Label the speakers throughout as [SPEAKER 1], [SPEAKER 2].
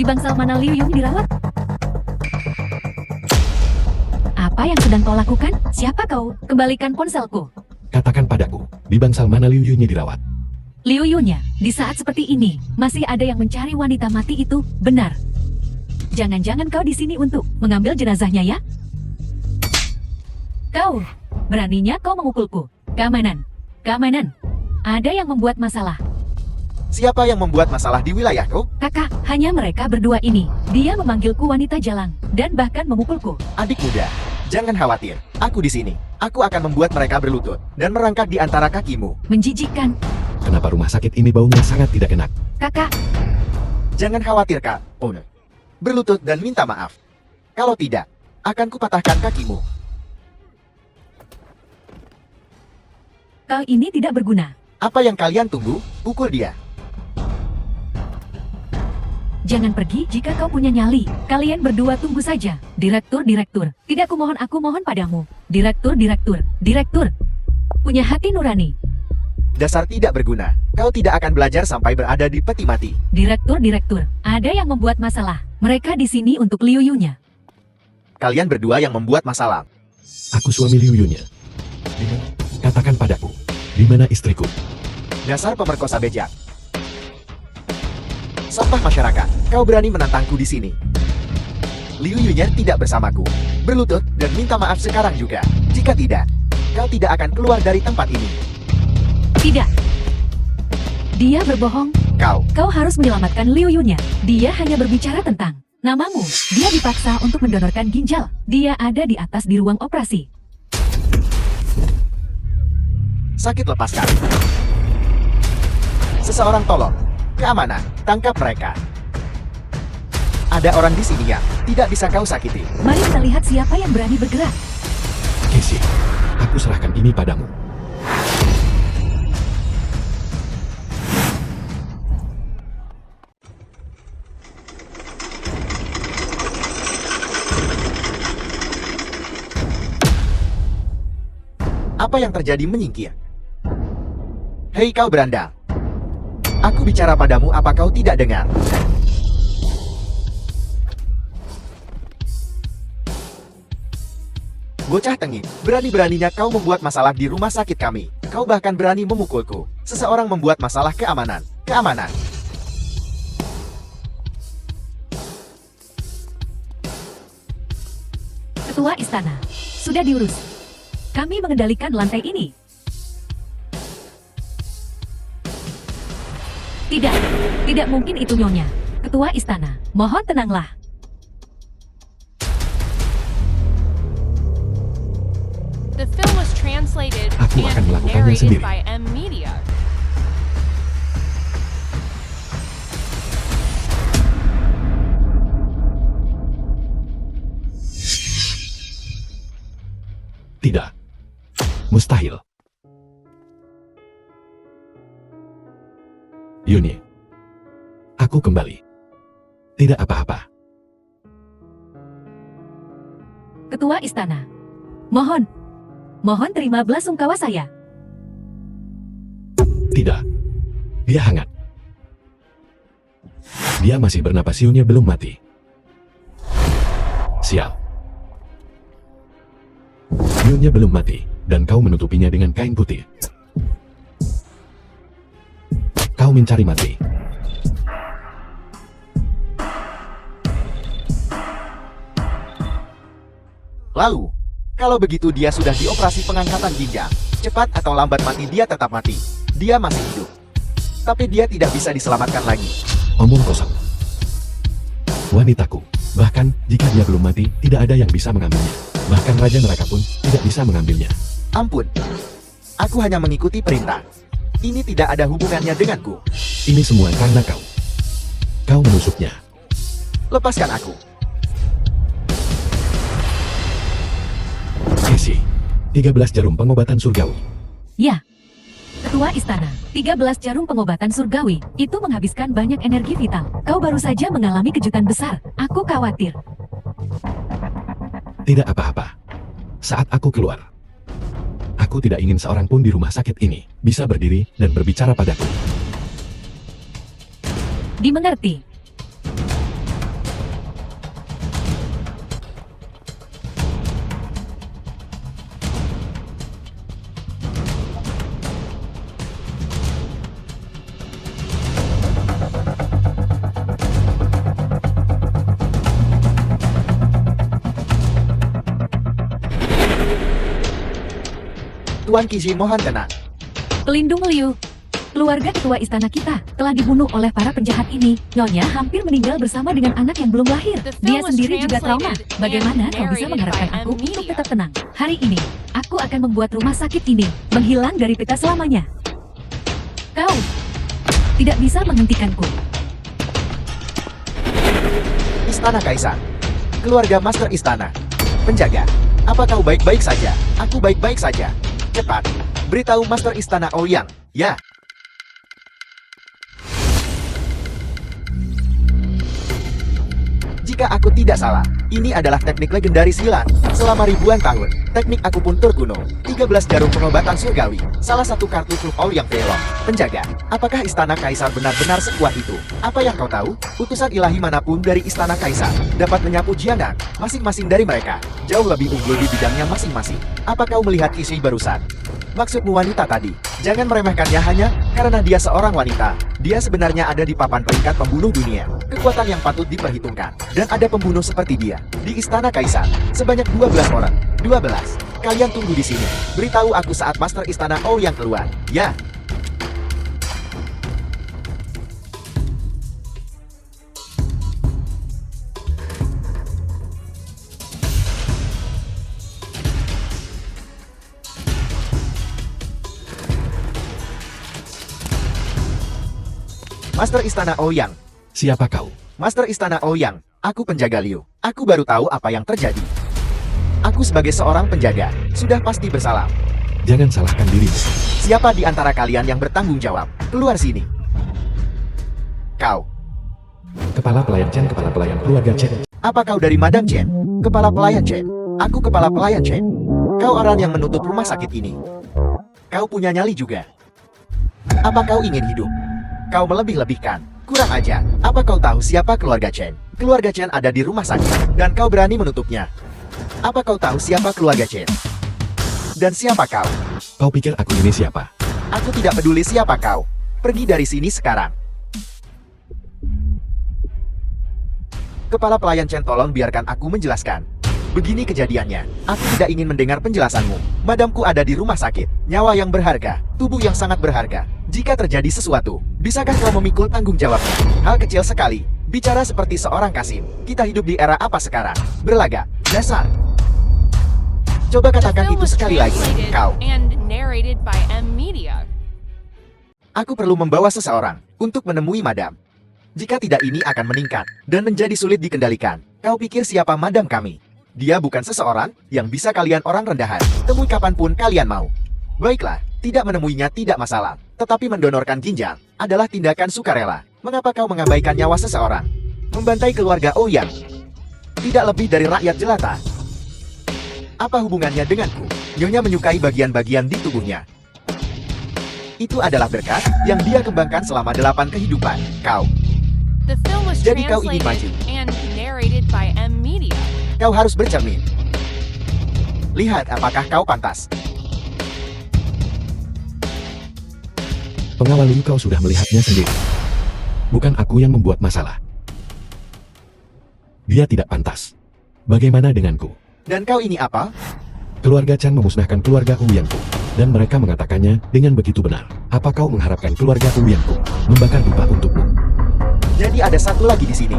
[SPEAKER 1] bangsal mana Liu Yun dirawat? Apa yang sedang kau lakukan? Siapa kau? Kembalikan ponselku.
[SPEAKER 2] Katakan padaku, di bangsal mana Liu Yunnya dirawat?
[SPEAKER 1] Liu Yunnya, di saat seperti ini, masih ada yang mencari wanita mati itu, benar. Jangan-jangan kau di sini untuk mengambil jenazahnya ya? Kau, beraninya kau mengukulku. Keamanan, keamanan. Ada yang membuat masalah.
[SPEAKER 3] Siapa yang membuat masalah di wilayahku?
[SPEAKER 1] Kakak, hanya mereka berdua ini. Dia memanggilku wanita jalang, dan bahkan memukulku.
[SPEAKER 3] Adik muda, jangan khawatir. Aku di sini. Aku akan membuat mereka berlutut dan merangkak di antara kakimu.
[SPEAKER 1] Menjijikkan.
[SPEAKER 2] Kenapa rumah sakit ini baunya sangat tidak enak?
[SPEAKER 1] Kakak,
[SPEAKER 3] Jangan khawatir, Kak. Ono. Berlutut dan minta maaf. Kalau tidak, akan kupatahkan kakimu.
[SPEAKER 1] kau ini tidak berguna.
[SPEAKER 3] Apa yang kalian tunggu? Pukul dia.
[SPEAKER 1] Jangan pergi jika kau punya nyali. Kalian berdua tunggu saja. Direktur, Tidak aku mohon padamu. Direktur. Punya hati nurani.
[SPEAKER 3] Dasar tidak berguna. Kau tidak akan belajar sampai berada di peti mati.
[SPEAKER 1] Direktur. Ada yang membuat masalah. Mereka di sini untuk Liu Yunnya.
[SPEAKER 3] Kalian berdua yang membuat masalah.
[SPEAKER 2] Aku suami Liu Yunnya. Katakan padaku, di mana istriku?
[SPEAKER 3] Dasar pemerkosa bejat. Sampah masyarakat, kau berani menantangku di sini. Liu Yunnya tidak bersamaku. Berlutut dan minta maaf sekarang juga. Jika tidak, kau tidak akan keluar dari tempat ini.
[SPEAKER 1] Tidak. Dia berbohong.
[SPEAKER 3] Kau
[SPEAKER 1] harus menyelamatkan Liu Yunnya. Dia hanya berbicara tentang namamu. Dia dipaksa untuk mendonorkan ginjal. Dia ada di atas di ruang operasi.
[SPEAKER 3] sakit lepaskan. Seseorang tolong. Keamanan, tangkap mereka. Ada orang di sini yang tidak bisa kau sakiti.
[SPEAKER 1] Mari kita lihat siapa yang berani bergerak.
[SPEAKER 2] Casey, aku serahkan ini padamu.
[SPEAKER 3] Apa yang terjadi menyingkir? Hei kau berandal. Aku bicara padamu, apa kau tidak dengar? Bocah tengik, berani-beraninya kau membuat masalah di rumah sakit kami. Kau bahkan berani memukulku. Seseorang membuat masalah keamanan. Keamanan.
[SPEAKER 1] Ketua istana, sudah diurus. Kami mengendalikan lantai ini. Tidak mungkin itu Nyonya. Ketua istana, mohon tenanglah.
[SPEAKER 4] The film was translated
[SPEAKER 2] Aku akan
[SPEAKER 4] and
[SPEAKER 2] melakukannya
[SPEAKER 4] narrated
[SPEAKER 2] sendiri.
[SPEAKER 4] by M Media.
[SPEAKER 2] Tidak. Mustahil. Yuni. Aku kembali. Tidak apa-apa.
[SPEAKER 1] Ketua istana, mohon terima belas sungkawa saya.
[SPEAKER 2] Tidak. Dia hangat. Dia masih bernapas, Yunnya belum mati. Sial. Yunnya belum mati, dan kau menutupinya dengan kain putih. Kau mencari mati.
[SPEAKER 3] Lalu, kalau begitu dia sudah dioperasi pengangkatan ginjal. Cepat atau lambat mati dia tetap mati. Dia masih hidup. Tapi dia tidak bisa diselamatkan lagi.
[SPEAKER 2] Omong kosong. Wanitaku. Bahkan, jika dia belum mati, tidak ada yang bisa mengambilnya. Bahkan Raja Neraka pun tidak bisa mengambilnya.
[SPEAKER 3] Ampun. Aku hanya mengikuti perintah. Ini tidak ada hubungannya denganku.
[SPEAKER 2] Ini semua karena kau. Kau menusuknya.
[SPEAKER 3] Lepaskan aku.
[SPEAKER 2] Casey, 13 jarum pengobatan surgawi.
[SPEAKER 1] Ya. Ketua istana, 13 jarum pengobatan surgawi, itu menghabiskan banyak energi vital. Kau baru saja mengalami kejutan besar. Aku khawatir.
[SPEAKER 2] Tidak apa-apa. Saat aku keluar, aku tidak ingin seorang pun di rumah sakit ini bisa berdiri dan berbicara padaku.
[SPEAKER 1] Dimengerti.
[SPEAKER 3] Tuan Qixi mohon tenang.
[SPEAKER 1] Pelindung Liu. Keluarga ketua istana kita telah dibunuh oleh para penjahat ini. Nyonya hampir meninggal bersama dengan anak yang belum lahir.
[SPEAKER 4] The film
[SPEAKER 1] Dia
[SPEAKER 4] was
[SPEAKER 1] sendiri juga trauma.
[SPEAKER 4] translated
[SPEAKER 1] Bagaimana
[SPEAKER 4] and
[SPEAKER 1] kau bisa
[SPEAKER 4] narrated
[SPEAKER 1] mengharapkan
[SPEAKER 4] by
[SPEAKER 1] aku
[SPEAKER 4] M.
[SPEAKER 1] untuk
[SPEAKER 4] Media.
[SPEAKER 1] tetap tenang? Hari ini, aku akan membuat rumah sakit ini menghilang dari peta selamanya. Kau tidak bisa menghentikanku.
[SPEAKER 3] Istana Kaisar. Keluarga Master Istana. Penjaga. Apa kau baik-baik saja? Aku baik-baik saja. Cepat. Beritahu Master Istana Ouyang. Ya. Jika aku tidak salah, ini adalah teknik legendaris silat. Selama ribuan tahun, teknik aku pun terkuno. 13 jarum pengobatan surgawi, salah satu kartu truf Ouyang Velong. Penjaga, apakah Istana Kaisar benar-benar sekuat itu? Apa yang kau tahu? Utusan ilahi manapun dari Istana Kaisar dapat menyapu Jiandang. Masing-masing dari mereka jauh lebih unggul di bidangnya masing-masing. Apa kau melihat Qixi barusan? Maksudmu wanita tadi? Jangan meremehkannya hanya karena dia seorang wanita. Dia sebenarnya ada di papan peringkat pembunuh dunia. Kekuatan yang patut diperhitungkan. Dan ada pembunuh seperti dia di Istana Kaisar. Sebanyak 12 orang. 12. Kalian tunggu di sini. Beritahu aku saat Master Istana Ouyang keluar. Ya. Master Istana Ouyang.
[SPEAKER 2] Siapa kau?
[SPEAKER 3] Master Istana Ouyang, aku penjaga Liu. Aku baru tahu apa yang terjadi. Aku sebagai seorang penjaga, sudah pasti bersalah.
[SPEAKER 2] Jangan salahkan dirimu.
[SPEAKER 3] Siapa di antara kalian yang bertanggung jawab? Keluar sini. Kau.
[SPEAKER 2] Kepala pelayan Chen, kepala pelayan keluarga Chen.
[SPEAKER 3] Apa kau dari Madam Chen? Kepala pelayan Chen. Aku kepala pelayan Chen. Kau orang yang menutup rumah sakit ini. Kau punya nyali juga. Apa kau ingin hidup? Kau melebih-lebihkan. Kurang ajar. Apa kau tahu siapa keluarga Chen? Keluarga Chen ada di rumah sakit, dan kau berani menutupnya. Apa kau tahu siapa keluarga Chen? Dan siapa kau?
[SPEAKER 2] Kau pikir aku ini siapa?
[SPEAKER 3] Aku tidak peduli siapa kau. Pergi dari sini sekarang. Kepala pelayan Chen, tolong biarkan aku menjelaskan. Begini kejadiannya. Aku tidak ingin mendengar penjelasanmu. Madamku ada di rumah sakit. Nyawa yang berharga. Tubuh yang sangat berharga. Jika terjadi sesuatu, bisakah kau memikul tanggung jawabnya? Hal kecil sekali. Bicara seperti seorang Kasim. Kita hidup di era apa sekarang? Berlagak. Dasar. Coba
[SPEAKER 4] The
[SPEAKER 3] katakan
[SPEAKER 4] film
[SPEAKER 3] itu
[SPEAKER 4] was
[SPEAKER 3] sekali lagi.
[SPEAKER 4] translated
[SPEAKER 3] Kau.
[SPEAKER 4] and narrated by M. Media.
[SPEAKER 3] Aku perlu membawa seseorang untuk menemui Madam. Jika tidak, ini akan meningkat dan menjadi sulit dikendalikan. Kau pikir siapa Madam kami? Dia bukan seseorang yang bisa kalian orang rendahan temui kapanpun kalian mau. Baiklah, tidak menemuinya tidak masalah. Tetapi mendonorkan ginjal adalah tindakan sukarela. Mengapa kau mengabaikan nyawa seseorang? Membantai keluarga Ouyang. Tidak lebih dari rakyat jelata. Apa hubungannya denganku? Nyonya menyukai bagian-bagian di tubuhnya. Itu adalah berkat yang dia kembangkan selama 8 kehidupan. Kau.
[SPEAKER 4] The film was
[SPEAKER 3] Jadi kau ingin
[SPEAKER 4] translated
[SPEAKER 3] maju.
[SPEAKER 4] and narrated by M. Media.
[SPEAKER 3] Kau harus bercermin. Lihat apakah kau pantas.
[SPEAKER 2] Pengawal Liu, kau sudah melihatnya sendiri. Bukan aku yang membuat masalah. Dia tidak pantas. Bagaimana denganku?
[SPEAKER 3] Dan kau ini apa?
[SPEAKER 2] Keluarga Chan memusnahkan keluarga Ouyangku. Dan mereka mengatakannya dengan begitu benar. Apa kau mengharapkan keluarga Ouyangku membakar dupa untukmu?
[SPEAKER 3] Jadi ada satu lagi di sini.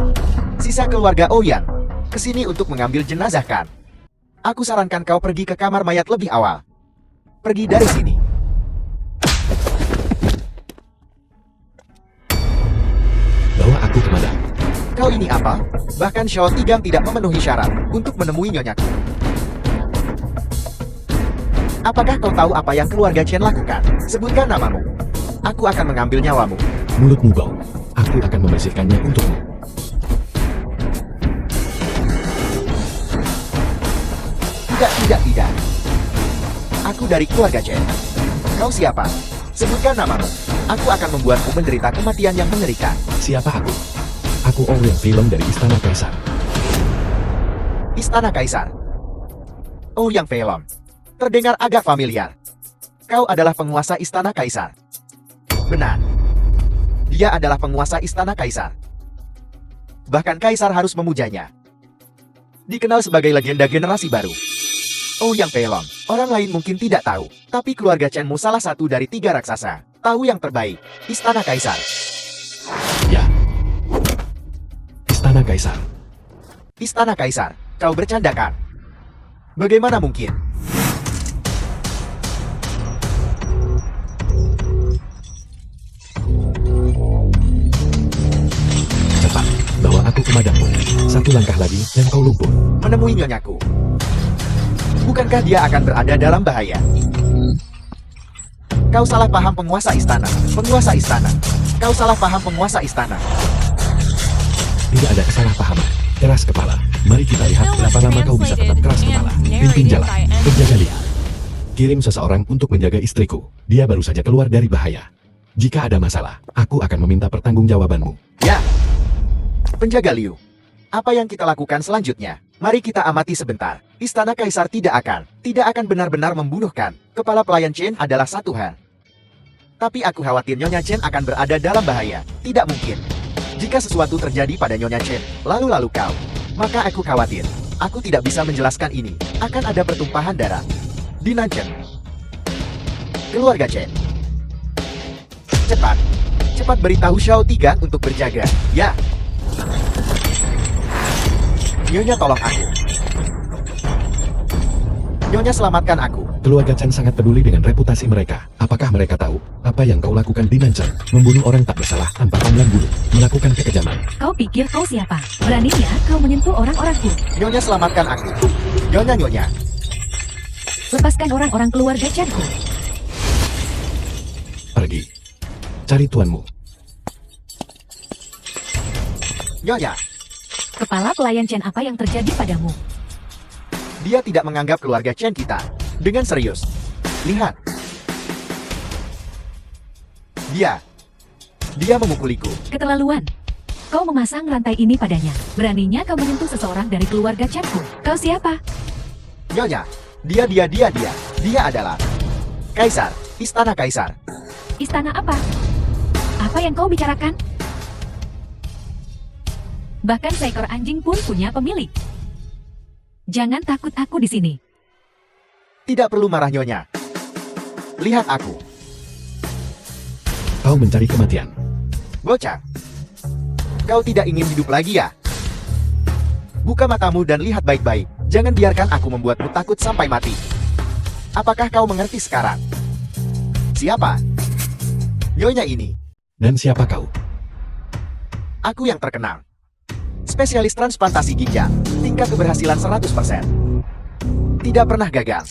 [SPEAKER 3] Sisa keluarga Ouyang. Kesini untuk mengambil jenazah kan? Aku sarankan kau pergi ke kamar mayat lebih awal. Pergi dari sini.
[SPEAKER 2] Bawa aku ke Madam.
[SPEAKER 3] Kau ini apa? Bahkan Shao Tigang tidak memenuhi syarat untuk menemui nyonyaku. Apakah kau tahu apa yang keluarga Chen lakukan? Sebutkan namamu. Aku akan mengambil nyawamu.
[SPEAKER 2] Mulutmu bau. Aku akan membersihkannya untukmu.
[SPEAKER 3] Tidak. Aku dari keluarga Chen. Kau siapa? Sebutkan namamu. Aku akan membuatmu menderita kematian yang mengerikan.
[SPEAKER 2] Siapa aku? Aku Ouyang Velong dari Istana Kaisar.
[SPEAKER 3] Istana Kaisar. Ouyang Velong. Terdengar agak familiar. Kau adalah penguasa Istana Kaisar. Benar. Dia adalah penguasa Istana Kaisar. Bahkan Kaisar harus memujanya. Dikenal sebagai legenda generasi baru. Ouyang Peilong. Orang lain mungkin tidak tahu, tapi keluarga Chenmu salah satu dari 3 raksasa. Tahu yang terbaik, Istana Kaisar.
[SPEAKER 2] Ya. Istana Kaisar.
[SPEAKER 3] Istana Kaisar, kau bercanda kan? Bagaimana mungkin?
[SPEAKER 2] Cepat, bawa aku ke madangmu. Satu langkah lagi dan kau lumpuh.
[SPEAKER 3] Menemui nyonyaku. Bukankah dia akan berada dalam bahaya? Kau salah paham penguasa istana. Penguasa istana. Kau salah paham penguasa istana.
[SPEAKER 2] Tidak ada kesalahpahaman. Keras kepala. Mari kita lihat
[SPEAKER 4] Film was
[SPEAKER 2] berapa lama kau bisa tetap
[SPEAKER 4] translated
[SPEAKER 2] keras
[SPEAKER 4] and
[SPEAKER 2] kepala. Pimpin
[SPEAKER 4] narrated
[SPEAKER 2] jalan.
[SPEAKER 4] by M.
[SPEAKER 2] Penjaga lihat. Kirim seseorang untuk menjaga istriku. Dia baru saja keluar dari bahaya. Jika ada masalah, aku akan meminta pertanggungjawabanmu.
[SPEAKER 3] Ya. Penjaga Liu. Apa yang kita lakukan selanjutnya? Mari kita amati sebentar. Istana Kaisar tidak akan benar-benar membunuhkan. Kepala pelayan Chen adalah satu hal. Tapi aku khawatir Nyonya Chen akan berada dalam bahaya. Tidak mungkin. Jika sesuatu terjadi pada Nyonya Chen, lalu kau, maka aku khawatir. Aku tidak bisa menjelaskan ini. Akan ada pertumpahan darah. Di Nanchen. Keluarga Chen. Cepat beritahu Xiao Tigan untuk berjaga. Ya. Nyonya tolong aku. Nyonya selamatkan aku.
[SPEAKER 2] Keluarga Chen sangat peduli dengan reputasi mereka. Apakah mereka tahu apa yang kau lakukan di Nanchen? Membunuh orang tak bersalah tanpa pandang bulu. Melakukan kekejaman.
[SPEAKER 1] Kau pikir kau siapa? Beraninya kau menyentuh orang-orangku.
[SPEAKER 3] Nyonya selamatkan aku. Nyonya.
[SPEAKER 1] Lepaskan orang-orang keluarga Chenku.
[SPEAKER 2] Pergi. Cari tuanmu.
[SPEAKER 3] Nyonya.
[SPEAKER 1] Kepala pelayan Chen, apa yang terjadi padamu?
[SPEAKER 3] Dia tidak menganggap keluarga Chen kita dengan serius. Lihat. Dia memukuliku.
[SPEAKER 1] Keterlaluan. Kau memasang rantai ini padanya. Beraninya kau menyentuh seseorang dari keluarga Chenku. Kau siapa?
[SPEAKER 3] Nyonya. Dia adalah Kaisar. Istana Kaisar.
[SPEAKER 1] Istana apa? Apa yang kau bicarakan? Bahkan seekor anjing pun punya pemilik. Jangan takut aku di sini.
[SPEAKER 3] Tidak perlu marah Nyonya. Lihat aku.
[SPEAKER 2] Kau mencari kematian.
[SPEAKER 3] Bocah. Kau tidak ingin hidup lagi ya? Buka matamu dan lihat baik-baik. Jangan biarkan aku membuatmu takut sampai mati. Apakah kau mengerti sekarang? Siapa? Nyonya ini.
[SPEAKER 2] Dan siapa kau?
[SPEAKER 3] Aku yang terkenal. Spesialis transplantasi ginjal. Tingkat keberhasilan 100%. Tidak pernah gagal.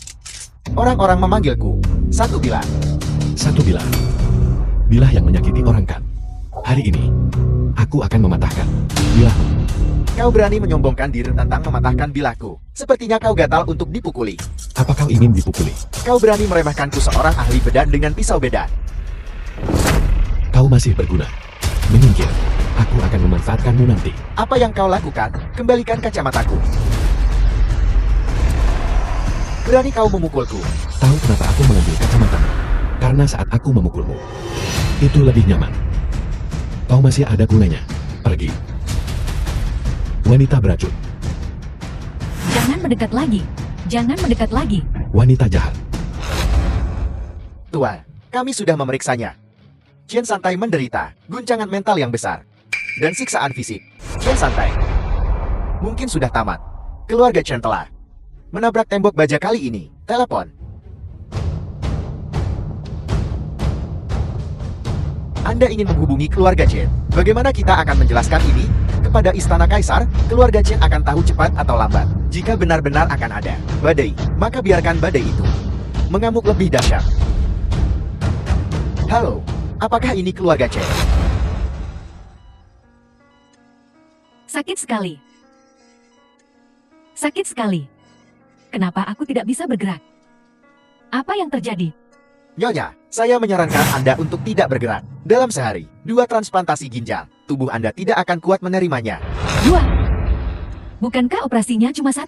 [SPEAKER 3] Orang-orang memanggilku Satu Bilah.
[SPEAKER 2] Satu bilah. Bilah yang menyakiti orang kan. Hari ini, aku akan mematahkan bilahmu.
[SPEAKER 3] Kau berani menyombongkan diri tentang mematahkan bilahku. Sepertinya kau gatal untuk dipukuli.
[SPEAKER 2] Apa kau ingin dipukuli?
[SPEAKER 3] Kau berani meremehkanku seorang ahli bedan dengan pisau bedan.
[SPEAKER 2] Kau masih berguna. Menyingkir. Aku akan memanfaatkanmu nanti.
[SPEAKER 3] Apa yang kau lakukan? Kembalikan kacamataku. Berani kau memukulku.
[SPEAKER 2] Tahu kenapa aku mengambil kacamatamu? Karena saat aku memukulmu, itu lebih nyaman. Kau masih ada gunanya. Pergi. Wanita beracun.
[SPEAKER 1] Jangan mendekat lagi. Jangan mendekat lagi.
[SPEAKER 2] Wanita jahat.
[SPEAKER 3] Tuan, kami sudah memeriksanya. Chen Santai menderita guncangan mental yang besar dan siksaan fisik. Chen Santai mungkin sudah tamat. Keluarga Chen telah menabrak tembok baja kali ini. Telepon. Anda ingin menghubungi keluarga Chen. Bagaimana kita akan menjelaskan ini kepada Istana Kaisar? Keluarga Chen akan tahu cepat atau lambat. Jika benar-benar akan ada badai, maka biarkan badai itu mengamuk lebih dahsyat. Halo, apakah ini keluarga Chen?
[SPEAKER 1] Sakit sekali. Sakit sekali. Kenapa aku tidak bisa bergerak? Apa yang terjadi?
[SPEAKER 3] Nyonya, saya menyarankan Anda untuk tidak bergerak. Dalam sehari, 2 transplantasi ginjal. Tubuh Anda tidak akan kuat menerimanya.
[SPEAKER 1] 2. Bukankah operasinya cuma 1?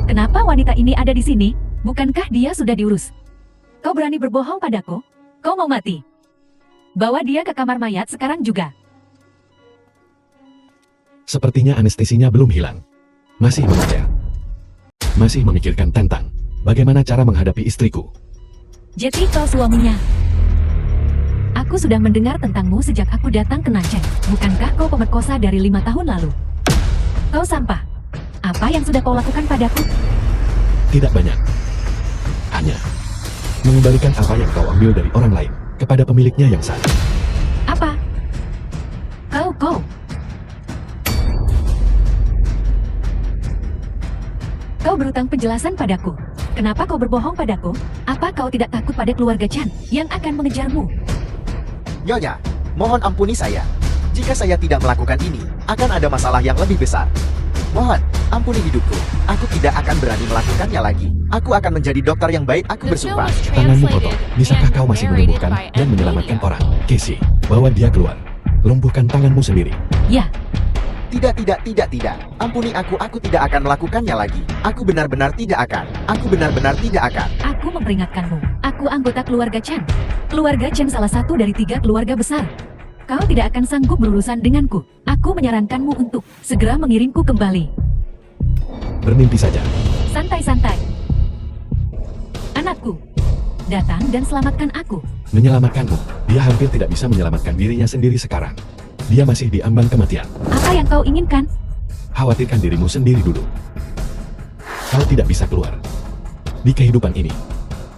[SPEAKER 1] Kenapa wanita ini ada di sini? Bukankah dia sudah diurus? Kau berani berbohong padaku? Kau mau mati? Bawa dia ke kamar mayat sekarang juga.
[SPEAKER 2] Sepertinya anestesinya belum hilang. Masih mengejar. Masih memikirkan tentang bagaimana cara menghadapi istriku.
[SPEAKER 1] Jadi kau suaminya. Aku sudah mendengar tentangmu sejak aku datang ke Nanchen. Bukankah kau pemerkosa dari 5 tahun lalu? Kau sampah. Apa yang sudah kau lakukan padaku?
[SPEAKER 2] Tidak banyak. Hanya mengembalikan apa yang kau ambil dari orang lain kepada pemiliknya yang sah.
[SPEAKER 1] Apa? Kau. Kau berutang penjelasan padaku. Kenapa kau berbohong padaku? Apa kau tidak takut pada keluarga Chan yang akan mengejarmu?
[SPEAKER 3] Nyonya, mohon ampuni saya. Jika saya tidak melakukan ini, akan ada masalah yang lebih besar. Mohon, ampuni hidupku. Aku tidak akan berani melakukannya lagi. Aku akan menjadi dokter yang baik, aku
[SPEAKER 4] The film
[SPEAKER 3] bersumpah.
[SPEAKER 4] was
[SPEAKER 2] Tanganmu kotor.
[SPEAKER 4] translated
[SPEAKER 2] Bisakah
[SPEAKER 4] and
[SPEAKER 2] kau masih
[SPEAKER 4] narrated
[SPEAKER 2] menyembuhkan
[SPEAKER 4] by
[SPEAKER 2] dan
[SPEAKER 4] M
[SPEAKER 2] menyelamatkan
[SPEAKER 4] Media.
[SPEAKER 2] orang? Casey, bawa dia keluar. Lumpuhkan tanganmu sendiri.
[SPEAKER 1] Ya,
[SPEAKER 3] Tidak. Ampuni aku tidak akan melakukannya lagi. Aku benar-benar tidak akan. Aku benar-benar tidak akan.
[SPEAKER 1] aku memperingatkanmu. Aku anggota keluarga Chan. Keluarga Chan salah satu dari 3 keluarga besar. Kau tidak akan sanggup berurusan denganku. Aku menyarankanmu untuk segera mengirimku kembali.
[SPEAKER 2] Bermimpi saja.
[SPEAKER 1] Santai-santai. Anakku, datang dan selamatkan aku.
[SPEAKER 2] Menyelamatkanmu. Dia hampir tidak bisa menyelamatkan dirinya sendiri sekarang. Dia masih di ambang kematian.
[SPEAKER 1] Apa yang kau inginkan?
[SPEAKER 2] Khawatirkan dirimu sendiri dulu. Kau tidak bisa keluar. Di kehidupan ini,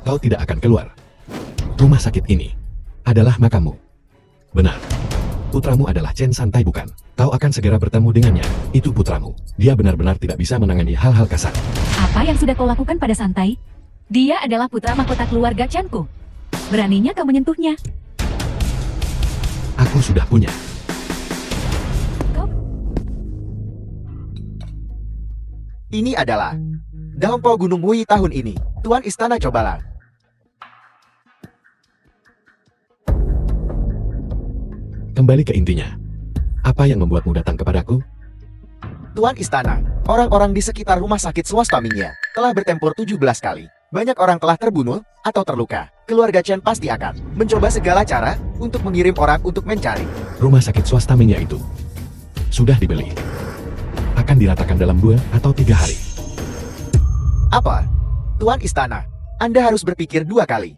[SPEAKER 2] kau tidak akan keluar. Rumah sakit ini adalah makammu. Benar. Putramu adalah Chen Santai bukan? Kau akan segera bertemu dengannya. Itu putramu. Dia benar-benar tidak bisa menangani hal-hal kasar.
[SPEAKER 1] Apa yang sudah kau lakukan pada Santai? Dia adalah putra mahkota keluarga Chanku. Beraninya kau menyentuhnya.
[SPEAKER 2] Aku sudah punya.
[SPEAKER 1] Kau
[SPEAKER 3] Ini adalah Daunpo Gunung Wui tahun ini. Tuan Istana cobalah.
[SPEAKER 2] Kembali ke intinya. Apa yang membuatmu datang kepadaku?
[SPEAKER 3] Tuan Istana, orang-orang di sekitar rumah sakit swasta Mingya telah bertempur 17 kali. Banyak orang telah terbunuh atau terluka. Keluarga Chen pasti akan mencoba segala cara untuk mengirim orang untuk mencari.
[SPEAKER 2] Rumah sakit swasta Mingya itu sudah dibeli. Akan diratakan dalam 2 atau 3 hari.
[SPEAKER 3] Apa? Tuan Istana, Anda harus berpikir 2 kali.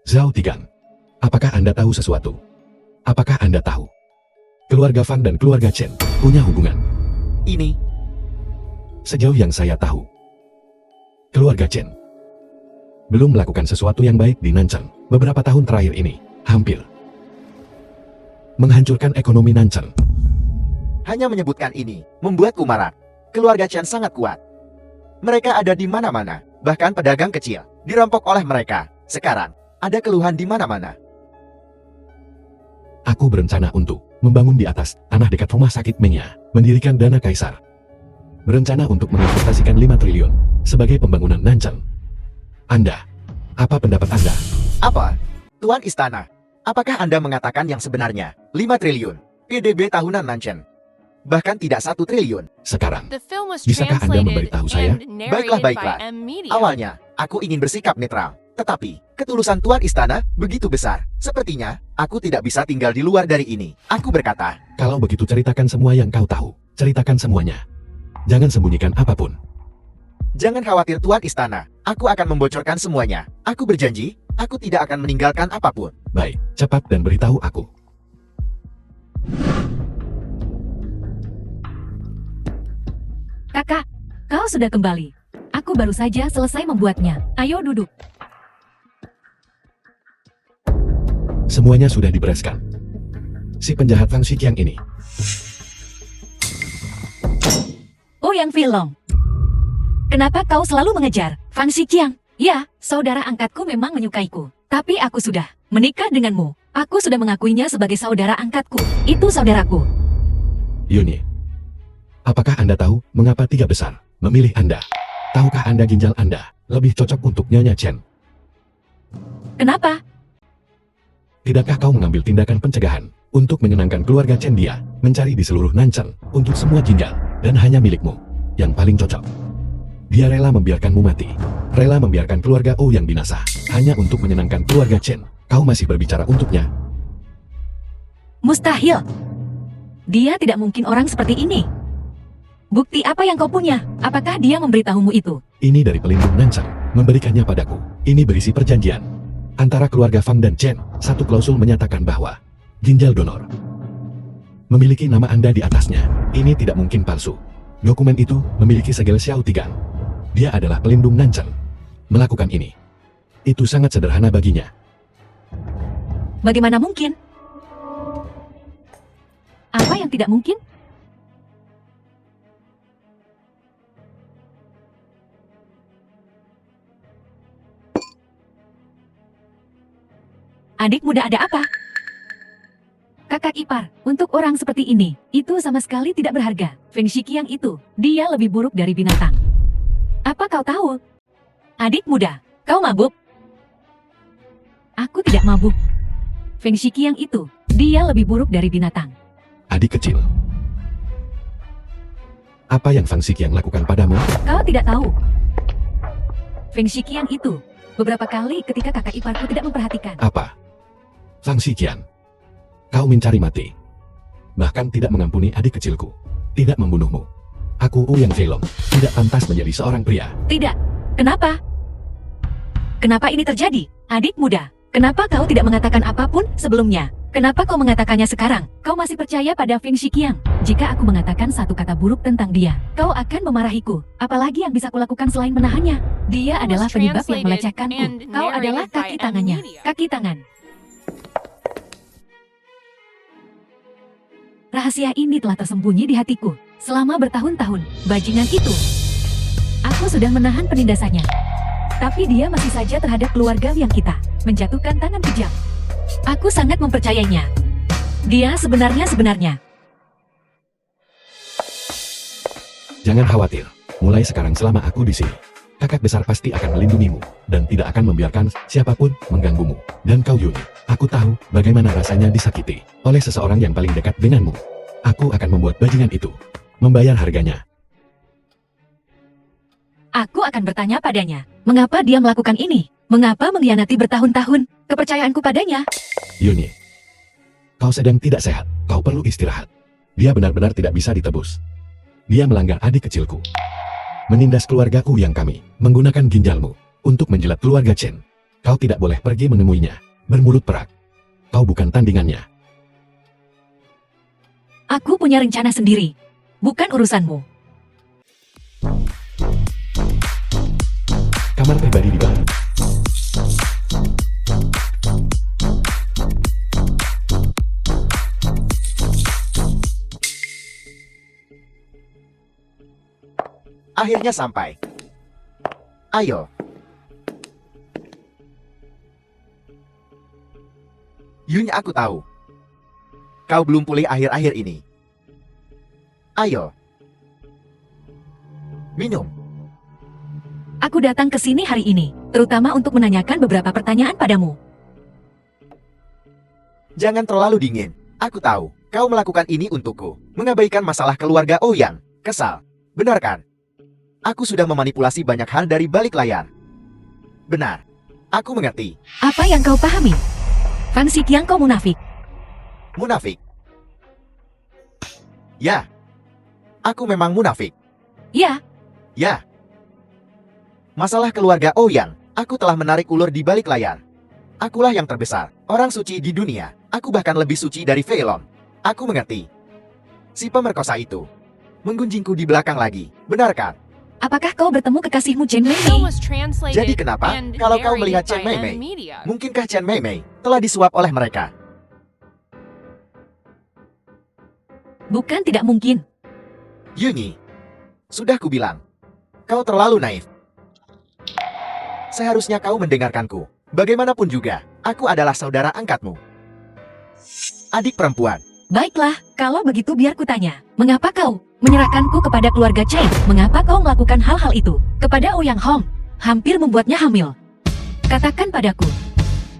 [SPEAKER 2] Zhao Tigang, apakah Anda tahu sesuatu? Apakah Anda tahu? Keluarga Fan dan keluarga Chen punya hubungan.
[SPEAKER 3] Ini,
[SPEAKER 2] Sejauh yang saya tahu, keluarga Chen belum melakukan sesuatu yang baik di Nanchang beberapa tahun terakhir ini. Hampir menghancurkan ekonomi Nanchang.
[SPEAKER 3] hanya menyebutkan ini, membuatku marah. Keluarga Chen sangat kuat. Mereka ada di mana-mana, bahkan pedagang kecil dirampok oleh mereka. Sekarang, ada keluhan di mana-mana.
[SPEAKER 2] Aku berencana untuk membangun di atas tanah dekat rumah sakit Mengya, mendirikan dana kaisar. Berencana untuk menginvestasikan 5 triliun sebagai pembangunan Nanchang. Anda, apa pendapat Anda?
[SPEAKER 3] Apa? Tuan Istana, apakah Anda mengatakan yang sebenarnya? 5 triliun PDB tahunan Nanchen. Bahkan tidak 1 triliun.
[SPEAKER 2] Sekarang,
[SPEAKER 4] The film was
[SPEAKER 2] Bisakah Anda
[SPEAKER 4] translated
[SPEAKER 2] memberitahu saya?
[SPEAKER 4] and narrated
[SPEAKER 3] Baiklah.
[SPEAKER 4] by M Media.
[SPEAKER 3] Awalnya, aku ingin bersikap netral. Tetapi, ketulusan Tuan Istana begitu besar. Sepertinya, aku tidak bisa tinggal di luar dari ini. Aku berkata,
[SPEAKER 2] kalau begitu ceritakan semua yang kau tahu. Ceritakan semuanya. Jangan sembunyikan apapun.
[SPEAKER 3] jangan khawatir Tuan Istana. Aku akan membocorkan semuanya. Aku berjanji, aku tidak akan meninggalkan apapun.
[SPEAKER 2] Baik, cepat dan beritahu aku.
[SPEAKER 1] Kakak, kau sudah kembali. Aku baru saja selesai membuatnya. Ayo duduk.
[SPEAKER 2] Semuanya sudah dibereskan. Si penjahat Fang Xiqiang ini.
[SPEAKER 1] Oh Yang Filong. Kenapa kau selalu mengejar Fang Xiqiang? Ya, saudara angkatku memang menyukaiku. Tapi aku sudah menikah denganmu. Aku sudah mengakuinya sebagai saudara angkatku. Itu saudaraku.
[SPEAKER 2] Yuni, apakah Anda tahu mengapa 3 besar memilih Anda? Tahukah Anda ginjal Anda lebih cocok untuk Nyonya Chen?
[SPEAKER 1] Kenapa?
[SPEAKER 2] Tidakkah kau mengambil tindakan pencegahan untuk menyenangkan keluarga Chen? Dia mencari di seluruh Nanchang untuk semua ginjal dan hanya milikmu yang paling cocok. Dia rela membiarkanmu mati, rela membiarkan keluarga O yang binasa hanya untuk menyenangkan keluarga Chen. Kau masih berbicara untuknya.
[SPEAKER 1] Mustahil. Dia tidak mungkin orang seperti ini. Bukti apa yang kau punya? Apakah dia memberitahumu itu?
[SPEAKER 2] Ini dari pelindung Nansang, memberikannya padaku. Ini berisi perjanjian antara keluarga Fang dan Chen. Satu klausul menyatakan bahwa ginjal donor memiliki nama Anda di atasnya. Ini tidak mungkin palsu. Dokumen itu memiliki segel Xiao Tigan. Dia adalah pelindung Nansang. Melakukan ini, itu sangat sederhana baginya.
[SPEAKER 1] Bagaimana mungkin? Apa yang tidak mungkin? Adik muda ada apa? Kakak ipar, untuk orang seperti ini, itu sama sekali tidak berharga. Feng Shiqiang itu, dia lebih buruk dari binatang. Apa kau tahu? Adik muda, kau mabuk? Aku tidak mabuk. Feng Shiqiang itu, dia lebih buruk dari binatang.
[SPEAKER 2] Adik kecil, apa yang Fang Shiqiang lakukan padamu?
[SPEAKER 1] Kau tidak tahu. Feng Shiqiang itu, beberapa kali ketika kakak iparku tidak memperhatikan.
[SPEAKER 2] Apa? Fang Shiqiang, kau mencari mati. Bahkan tidak mengampuni adik kecilku. Tidak membunuhmu. Aku Ouyang Feilong, tidak pantas menjadi seorang pria.
[SPEAKER 1] Tidak. Kenapa? Kenapa ini terjadi? Adik muda, kenapa kau tidak mengatakan apapun sebelumnya? Kenapa kau mengatakannya sekarang? Kau masih percaya pada Feng Shiqiang? Jika aku mengatakan satu kata buruk tentang dia, kau akan memarahiku. Apalagi yang bisa kulakukan selain menahannya? Dia adalah penyebab yang melecehkanku. Kau adalah kaki tangannya. Kaki tangan. Rahasia ini telah tersembunyi di hatiku selama bertahun-tahun. Bajingan itu. Aku sudah menahan penindasannya. Tapi dia masih saja terhadap keluarga yang kita menjatuhkan tangan kejam. Aku sangat mempercayainya. Dia sebenarnya.
[SPEAKER 2] Jangan khawatir. Mulai sekarang selama aku di sini, kakak besar pasti akan melindungimu dan tidak akan membiarkan siapapun mengganggumu. Dan kau Yuni, aku tahu bagaimana rasanya disakiti oleh seseorang yang paling dekat denganmu. Aku akan membuat bajingan itu membayar harganya.
[SPEAKER 1] Aku akan bertanya padanya, mengapa dia melakukan ini? Mengapa mengkhianati bertahun-tahun kepercayaanku padanya?
[SPEAKER 2] Yuni, kau sedang tidak sehat. Kau perlu istirahat. Dia benar-benar tidak bisa ditebus. Dia melanggar adik kecilku, menindas keluargaku yang kami, menggunakan ginjalmu untuk menjilat keluarga Chen. Kau tidak boleh pergi menemuinya, bermulut perak. Kau bukan tandingannya.
[SPEAKER 1] Aku punya rencana sendiri, bukan urusanmu.
[SPEAKER 2] Kamar pribadi di bawah.
[SPEAKER 3] Akhirnya sampai. Ayo. Yun, aku tahu. Kau belum pulih akhir-akhir ini. Ayo. Minum.
[SPEAKER 1] Aku datang ke sini hari ini, terutama untuk menanyakan beberapa pertanyaan padamu.
[SPEAKER 3] Jangan terlalu dingin. Aku tahu, kau melakukan ini untukku. Mengabaikan masalah keluarga Ouyang. Kesal. Benar kan? Aku sudah memanipulasi banyak hal dari balik layar. Benar. Aku mengerti.
[SPEAKER 1] Apa yang kau pahami? Fang Shiqiang, kau munafik.
[SPEAKER 3] Munafik. Ya. Aku memang munafik.
[SPEAKER 1] Ya,
[SPEAKER 3] Ya. Masalah keluarga Ouyang, aku telah menarik ulur di balik layar. Akulah yang terbesar, orang suci di dunia. Aku bahkan lebih suci dari Feilong. Aku mengerti. Si pemerkosa itu menggunjingku di belakang lagi. Benar kan?
[SPEAKER 1] apakah kau bertemu kekasihmu Chen
[SPEAKER 4] The
[SPEAKER 1] Mei
[SPEAKER 4] film
[SPEAKER 1] Mei?
[SPEAKER 4] was translated
[SPEAKER 3] Jadi kenapa
[SPEAKER 4] and
[SPEAKER 3] kalau kau
[SPEAKER 4] narrated
[SPEAKER 3] melihat
[SPEAKER 4] by
[SPEAKER 3] Chen Mei
[SPEAKER 4] M
[SPEAKER 3] Mei?
[SPEAKER 4] Media?
[SPEAKER 3] Mungkinkah Chen Mei Mei telah disuap oleh mereka?
[SPEAKER 1] Bukan tidak mungkin.
[SPEAKER 3] Yuni, sudah kubilang, kau terlalu naif. Seharusnya kau mendengarkanku. Bagaimanapun juga, aku adalah saudara angkatmu. Adik perempuan.
[SPEAKER 1] Baiklah, kalau begitu biar kutanya. Mengapa kau menyerahkanku kepada keluarga Chen? Mengapa kau melakukan hal-hal itu kepada Ouyang Hong? Hampir membuatnya hamil. Katakan padaku.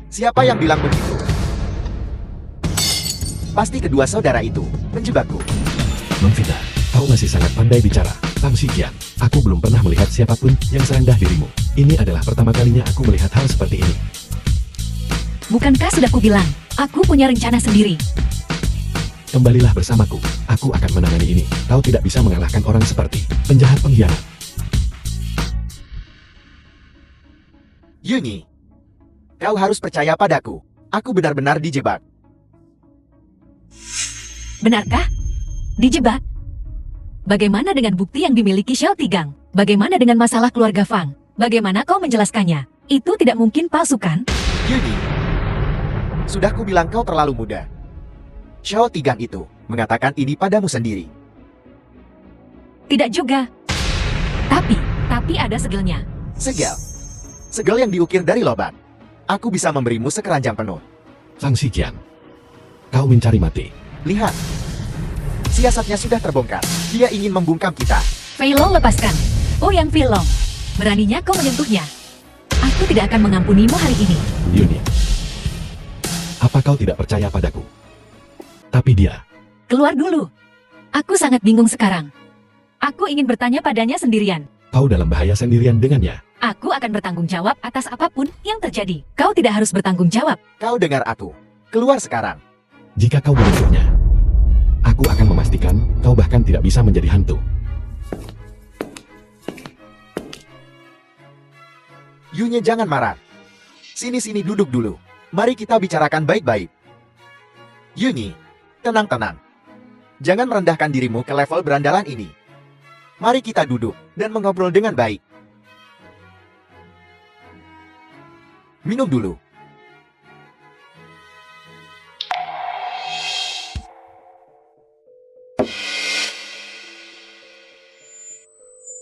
[SPEAKER 3] Siapa yang bilang begitu? Pasti kedua saudara itu menjebakku.
[SPEAKER 2] Memfitnah, kau masih sangat pandai bicara. Fang Shiqiang, aku belum pernah melihat siapapun yang serendah dirimu. Ini adalah pertama kalinya aku melihat hal seperti ini.
[SPEAKER 1] Bukankah sudah kubilang, aku punya rencana sendiri.
[SPEAKER 2] Kembalilah bersamaku. Aku akan menangani ini. Kau tidak bisa mengalahkan orang seperti penjahat pengkhianat.
[SPEAKER 3] Yunyi, kau harus percaya padaku. Aku benar-benar dijebak.
[SPEAKER 1] Benarkah? Dijebak? Bagaimana dengan bukti yang dimiliki Xiao Tigang? Bagaimana dengan masalah keluarga Fang? Bagaimana kau menjelaskannya? Itu tidak mungkin palsu kan?
[SPEAKER 3] Yunyi, sudah kubilang kau terlalu muda. Xiao Tigang itu mengatakan ini padamu sendiri.
[SPEAKER 1] Tidak juga. Tapi ada segelnya.
[SPEAKER 3] Segel. Segel yang diukir dari lobak. Aku bisa memberimu sekeranjang penuh.
[SPEAKER 2] Fang Xiqian, kau mencari mati.
[SPEAKER 3] Lihat. Siasatnya sudah terbongkar. Dia ingin membungkam kita.
[SPEAKER 1] Fei Long, lepaskan. Oh, yang Fei Long. Beraninya kau menyentuhnya. Aku tidak akan mengampunimu hari ini.
[SPEAKER 2] Yuni, apa kau tidak percaya padaku? Tapi dia,
[SPEAKER 1] Keluar dulu. Aku sangat bingung sekarang. Aku ingin bertanya padanya sendirian.
[SPEAKER 2] kau dalam bahaya sendirian dengannya.
[SPEAKER 1] Aku akan bertanggung jawab atas apapun yang terjadi. Kau tidak harus bertanggung jawab.
[SPEAKER 3] Kau dengar aku. Keluar sekarang.
[SPEAKER 2] Jika kau menyentuhnya, aku akan memastikan kau bahkan tidak bisa menjadi hantu.
[SPEAKER 3] Yunyi, jangan marah. Sini duduk dulu. Mari kita bicarakan baik-baik. Yunyi, tenang. Jangan merendahkan dirimu ke level berandalan ini. Mari kita duduk dan mengobrol dengan baik. Minum dulu.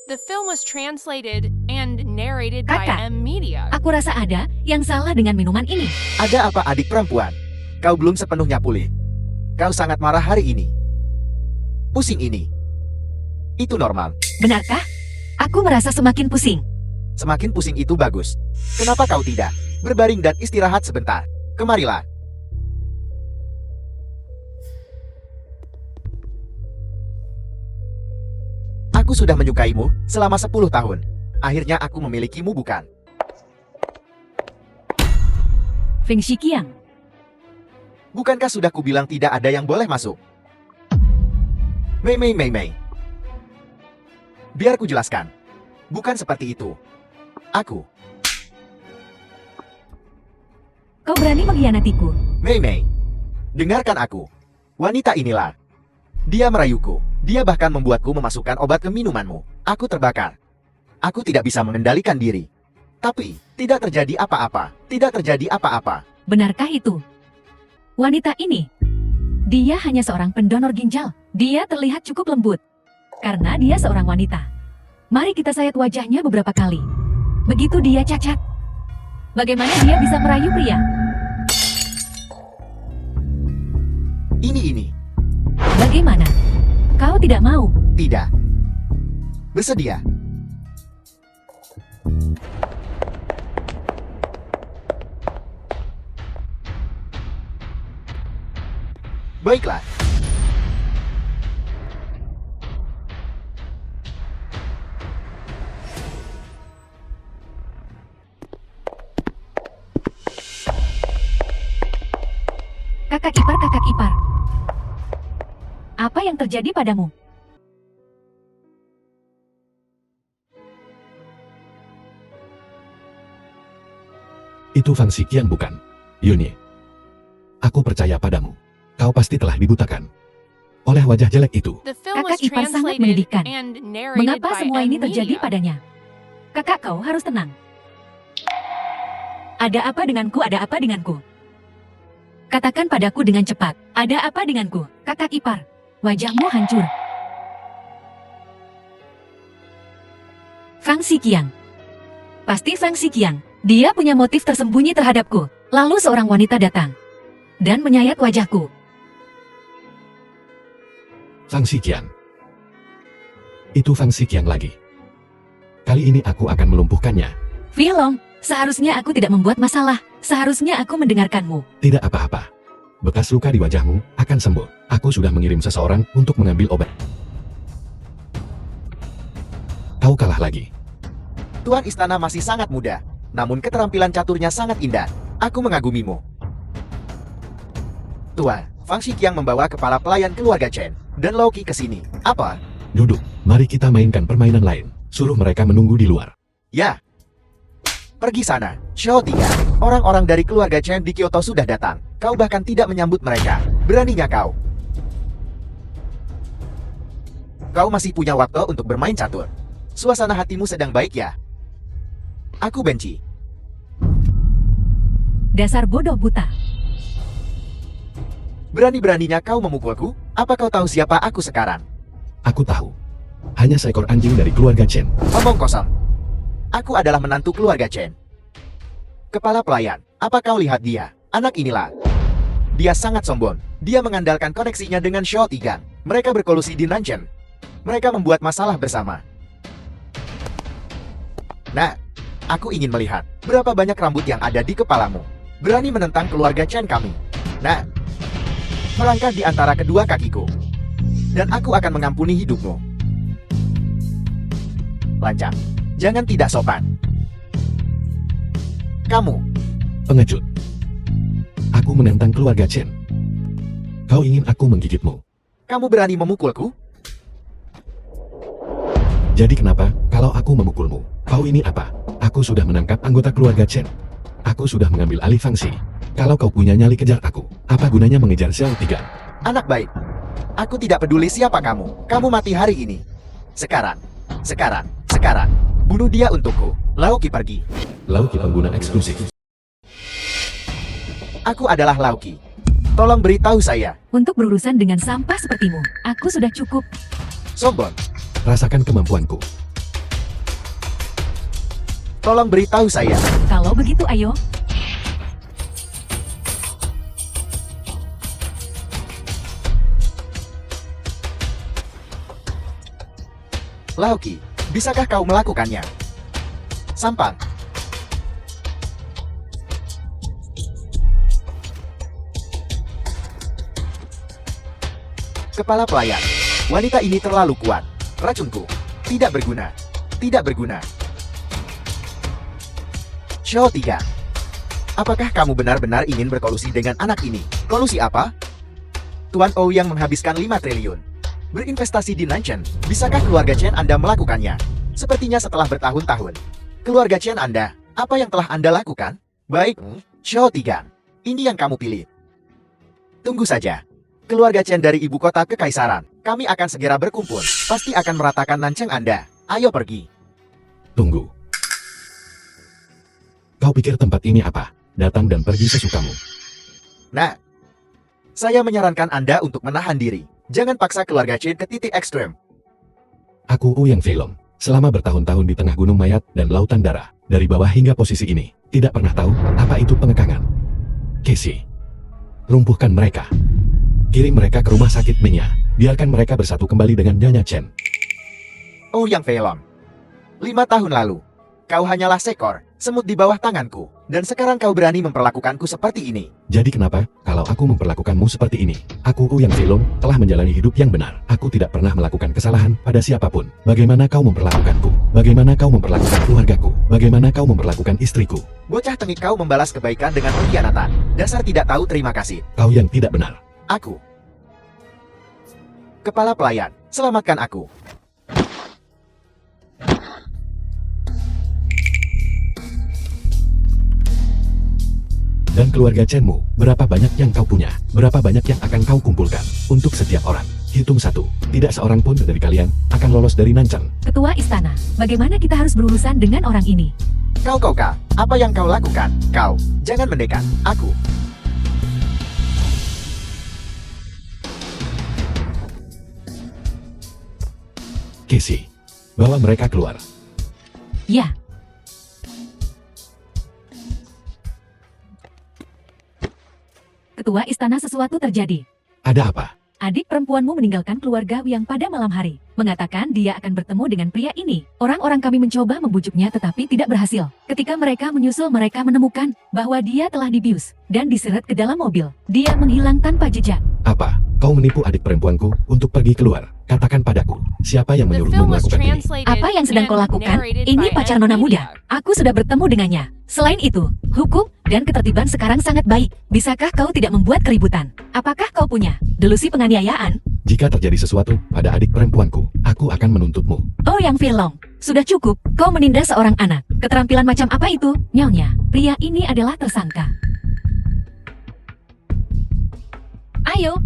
[SPEAKER 4] The film was translated and narrated by
[SPEAKER 1] Kakak.
[SPEAKER 4] M Media.
[SPEAKER 1] Aku rasa ada yang salah dengan minuman ini.
[SPEAKER 3] Ada apa, adik perempuan? Kau belum sepenuhnya pulih. Kau sangat marah hari ini. Pusing ini. Itu normal.
[SPEAKER 1] Benarkah? Aku merasa semakin pusing.
[SPEAKER 3] Semakin pusing itu bagus. Kenapa kau tidak berbaring dan istirahat sebentar? Kemarilah. Aku sudah menyukaimu selama 10 tahun. Akhirnya aku memilikimu, bukan?
[SPEAKER 1] Feng Xiqiang.
[SPEAKER 3] Bukankah sudah kubilang tidak ada yang boleh masuk? Mei. Biar ku jelaskan. Bukan seperti itu. Aku,
[SPEAKER 1] Kau berani mengkhianatiku.
[SPEAKER 3] Mei. Dengarkan aku. Wanita inilah. Dia merayuku. Dia bahkan membuatku memasukkan obat ke minumanmu. Aku terbakar. Aku tidak bisa mengendalikan diri. Tapi, tidak terjadi apa-apa. Tidak terjadi apa-apa.
[SPEAKER 1] Benarkah itu? Wanita ini, dia hanya seorang pendonor ginjal. Dia terlihat cukup lembut. Karena dia seorang wanita. Mari kita sayat wajahnya beberapa kali. Begitu dia cacat. Bagaimana dia bisa merayu pria?
[SPEAKER 3] Ini.
[SPEAKER 1] Bagaimana? Kau tidak mau?
[SPEAKER 3] Tidak. Bersedia. Baiklah.
[SPEAKER 1] Kakak ipar. Apa yang terjadi padamu?
[SPEAKER 2] Itu Fang Xiqian, bukan? Yuni, aku percaya padamu. Kau pasti telah dibutakan oleh wajah jelek itu.
[SPEAKER 4] The film was
[SPEAKER 1] Kakak ipar sangat
[SPEAKER 4] translated
[SPEAKER 1] menyedihkan.
[SPEAKER 4] and narrated
[SPEAKER 1] Mengapa
[SPEAKER 4] by
[SPEAKER 1] semua
[SPEAKER 4] M
[SPEAKER 1] ini terjadi
[SPEAKER 4] Media.
[SPEAKER 1] padanya? Kakak, kau harus tenang. Ada apa denganku? Ada apa denganku? Katakan padaku dengan cepat. Ada apa denganku? Kakak ipar, wajahmu hancur. Fang Xiqiang. Pasti Fang Xiqiang. Dia punya motif tersembunyi terhadapku. Lalu seorang wanita datang dan menyayat wajahku.
[SPEAKER 2] Fang Xiqian. Itu Fang Xiqian lagi. Kali ini aku akan melumpuhkannya.
[SPEAKER 1] Fei Long, seharusnya aku tidak membuat masalah. Seharusnya aku mendengarkanmu.
[SPEAKER 2] Tidak apa-apa. Bekas luka di wajahmu akan sembuh. Aku sudah mengirim seseorang untuk mengambil obat. Kau kalah lagi.
[SPEAKER 3] Tuan istana masih sangat muda. Namun keterampilan caturnya sangat indah. Aku mengagumimu. Tuan, Fang Shiqiang membawa kepala pelayan keluarga Chen dan Laoki ke sini. Apa?
[SPEAKER 2] Duduk, mari kita mainkan permainan lain. Suruh mereka menunggu di luar.
[SPEAKER 3] Ya. Pergi sana, Xiao Tiga. Orang-orang dari keluarga Chen di Kyoto sudah datang. Kau bahkan tidak menyambut mereka. Beraninya kau. Kau masih punya waktu untuk bermain catur. Suasana hatimu sedang baik ya? Aku benci.
[SPEAKER 1] Dasar bodoh buta.
[SPEAKER 3] Berani-beraninya kau memukulku? Apa kau tahu siapa aku sekarang?
[SPEAKER 2] Aku tahu. Hanya seekor anjing dari keluarga Chen.
[SPEAKER 3] Omong kosong. Aku adalah menantu keluarga Chen. Kepala pelayan, apa kau lihat dia? Anak inilah. Dia sangat sombong. Dia mengandalkan koneksinya dengan Xiao Tigang. Mereka berkolusi di Nanchen. Mereka membuat masalah bersama. Nah, aku ingin melihat berapa banyak rambut yang ada di kepalamu. Berani menentang keluarga Chen kami. Nah, melangkah di antara kedua kakiku. Dan aku akan mengampuni hidupmu. Lancang. Jangan tidak sopan. Kamu.
[SPEAKER 2] Pengecut. Aku menentang keluarga Chen. Kau ingin aku menggigitmu.
[SPEAKER 3] Kamu berani memukulku?
[SPEAKER 2] Jadi kenapa, kalau aku memukulmu? Kau ini apa? Aku sudah menangkap anggota keluarga Chen. Aku sudah mengambil alih Fang Shi. Kalau kau punya nyali kejar aku, apa gunanya mengejar Xiao Tiga?
[SPEAKER 3] Anak baik. Aku tidak peduli siapa kamu. Kamu mati hari ini. Sekarang. Bunuh dia untukku. Laoki pergi.
[SPEAKER 2] Laoki pengguna eksklusif.
[SPEAKER 3] Aku adalah Laoki. Tolong beritahu saya.
[SPEAKER 1] Untuk berurusan dengan sampah sepertimu, aku sudah cukup.
[SPEAKER 3] Sombong.
[SPEAKER 2] Rasakan kemampuanku.
[SPEAKER 3] Tolong beritahu saya.
[SPEAKER 1] Kalau begitu ayo.
[SPEAKER 3] Laoki, bisakah kau melakukannya? Sampang. Kepala pelayan. Wanita ini terlalu kuat. Racunku. Tidak berguna. Tidak berguna. Xiao Tiga. Apakah kamu benar-benar ingin berkolusi dengan anak ini? Kolusi apa? Tuan Ouyang menghabiskan 5 triliun. Berinvestasi di Nanchen. Bisakah keluarga Chen Anda melakukannya? Sepertinya setelah bertahun-tahun. Keluarga Chen Anda, apa yang telah Anda lakukan? Baik, Xiao Tiga. Ini yang kamu pilih. Tunggu saja. Keluarga Chen dari ibu kota kekaisaran. Kami akan segera berkumpul. Pasti akan meratakan Nanchen Anda. Ayo pergi.
[SPEAKER 2] Tunggu. Kau pikir tempat ini apa? Datang dan pergi sesukamu.
[SPEAKER 3] Nah, saya menyarankan Anda untuk menahan diri. Jangan paksa keluarga Chen ke titik ekstrem.
[SPEAKER 2] Aku Ouyang Feilong. Selama bertahun-tahun di tengah gunung mayat dan lautan darah, dari bawah hingga posisi ini, tidak pernah tahu apa itu pengekangan. Casey, lumpuhkan mereka. Kirim mereka ke rumah sakit Menya. Biarkan mereka bersatu kembali dengan Nyonya Chen.
[SPEAKER 3] Ouyang Feilong. 5 tahun lalu, kau hanyalah seekor semut di bawah tanganku. Dan sekarang kau berani memperlakukanku seperti ini.
[SPEAKER 2] Jadi kenapa, kalau aku memperlakukanmu seperti ini? Aku Ouyang Feilong telah menjalani hidup yang benar. Aku tidak pernah melakukan kesalahan pada siapapun. Bagaimana kau memperlakukanku? Bagaimana kau memperlakukan keluargaku? Bagaimana kau memperlakukan istriku?
[SPEAKER 3] Bocah tengik kau membalas kebaikan dengan pengkhianatan. Dasar tidak tahu terima kasih.
[SPEAKER 2] Kau yang tidak benar.
[SPEAKER 3] Aku. Kepala pelayan, selamatkan aku.
[SPEAKER 2] Dan keluarga Chenmu, berapa banyak yang kau punya? Berapa banyak yang akan kau kumpulkan? Untuk setiap orang. Hitung 1. Tidak seorang pun dari kalian akan lolos dari Nanchen.
[SPEAKER 1] Ketua istana, bagaimana kita harus berurusan dengan orang ini?
[SPEAKER 3] Kau, apa yang kau lakukan? Kau, jangan mendekat. Aku.
[SPEAKER 2] Casey, bawa mereka keluar.
[SPEAKER 1] Ya. Ketua istana, sesuatu terjadi.
[SPEAKER 2] Ada apa?
[SPEAKER 1] Adik perempuanmu meninggalkan keluarga yang pada malam hari. Mengatakan dia akan bertemu dengan pria ini. Orang-orang kami mencoba membujuknya tetapi tidak berhasil. Ketika mereka menyusul, mereka menemukan bahwa dia telah dibius dan diseret ke dalam mobil. Dia menghilang tanpa jejak.
[SPEAKER 2] Apa? Kau menipu adik perempuanku untuk pergi keluar. Katakan padaku, siapa yang
[SPEAKER 4] The
[SPEAKER 2] menyuruhmu
[SPEAKER 4] film was
[SPEAKER 2] melakukan ini?
[SPEAKER 4] translated
[SPEAKER 1] Apa yang sedang kau
[SPEAKER 4] and
[SPEAKER 1] lakukan?
[SPEAKER 4] narrated
[SPEAKER 1] Ini
[SPEAKER 4] by
[SPEAKER 1] pacar
[SPEAKER 4] M.
[SPEAKER 1] nona
[SPEAKER 4] Media.
[SPEAKER 1] muda. Aku sudah bertemu dengannya. Selain itu, hukum dan ketertiban sekarang sangat baik. Bisakah kau tidak membuat keributan? Apakah kau punya delusi penganiayaan?
[SPEAKER 2] Jika terjadi sesuatu pada adik perempuanku, aku akan menuntutmu.
[SPEAKER 1] Oh Yang Filong, sudah cukup. Kau menindas seorang anak. Keterampilan macam apa itu? Nyonya, pria ini adalah tersangka. Ayo,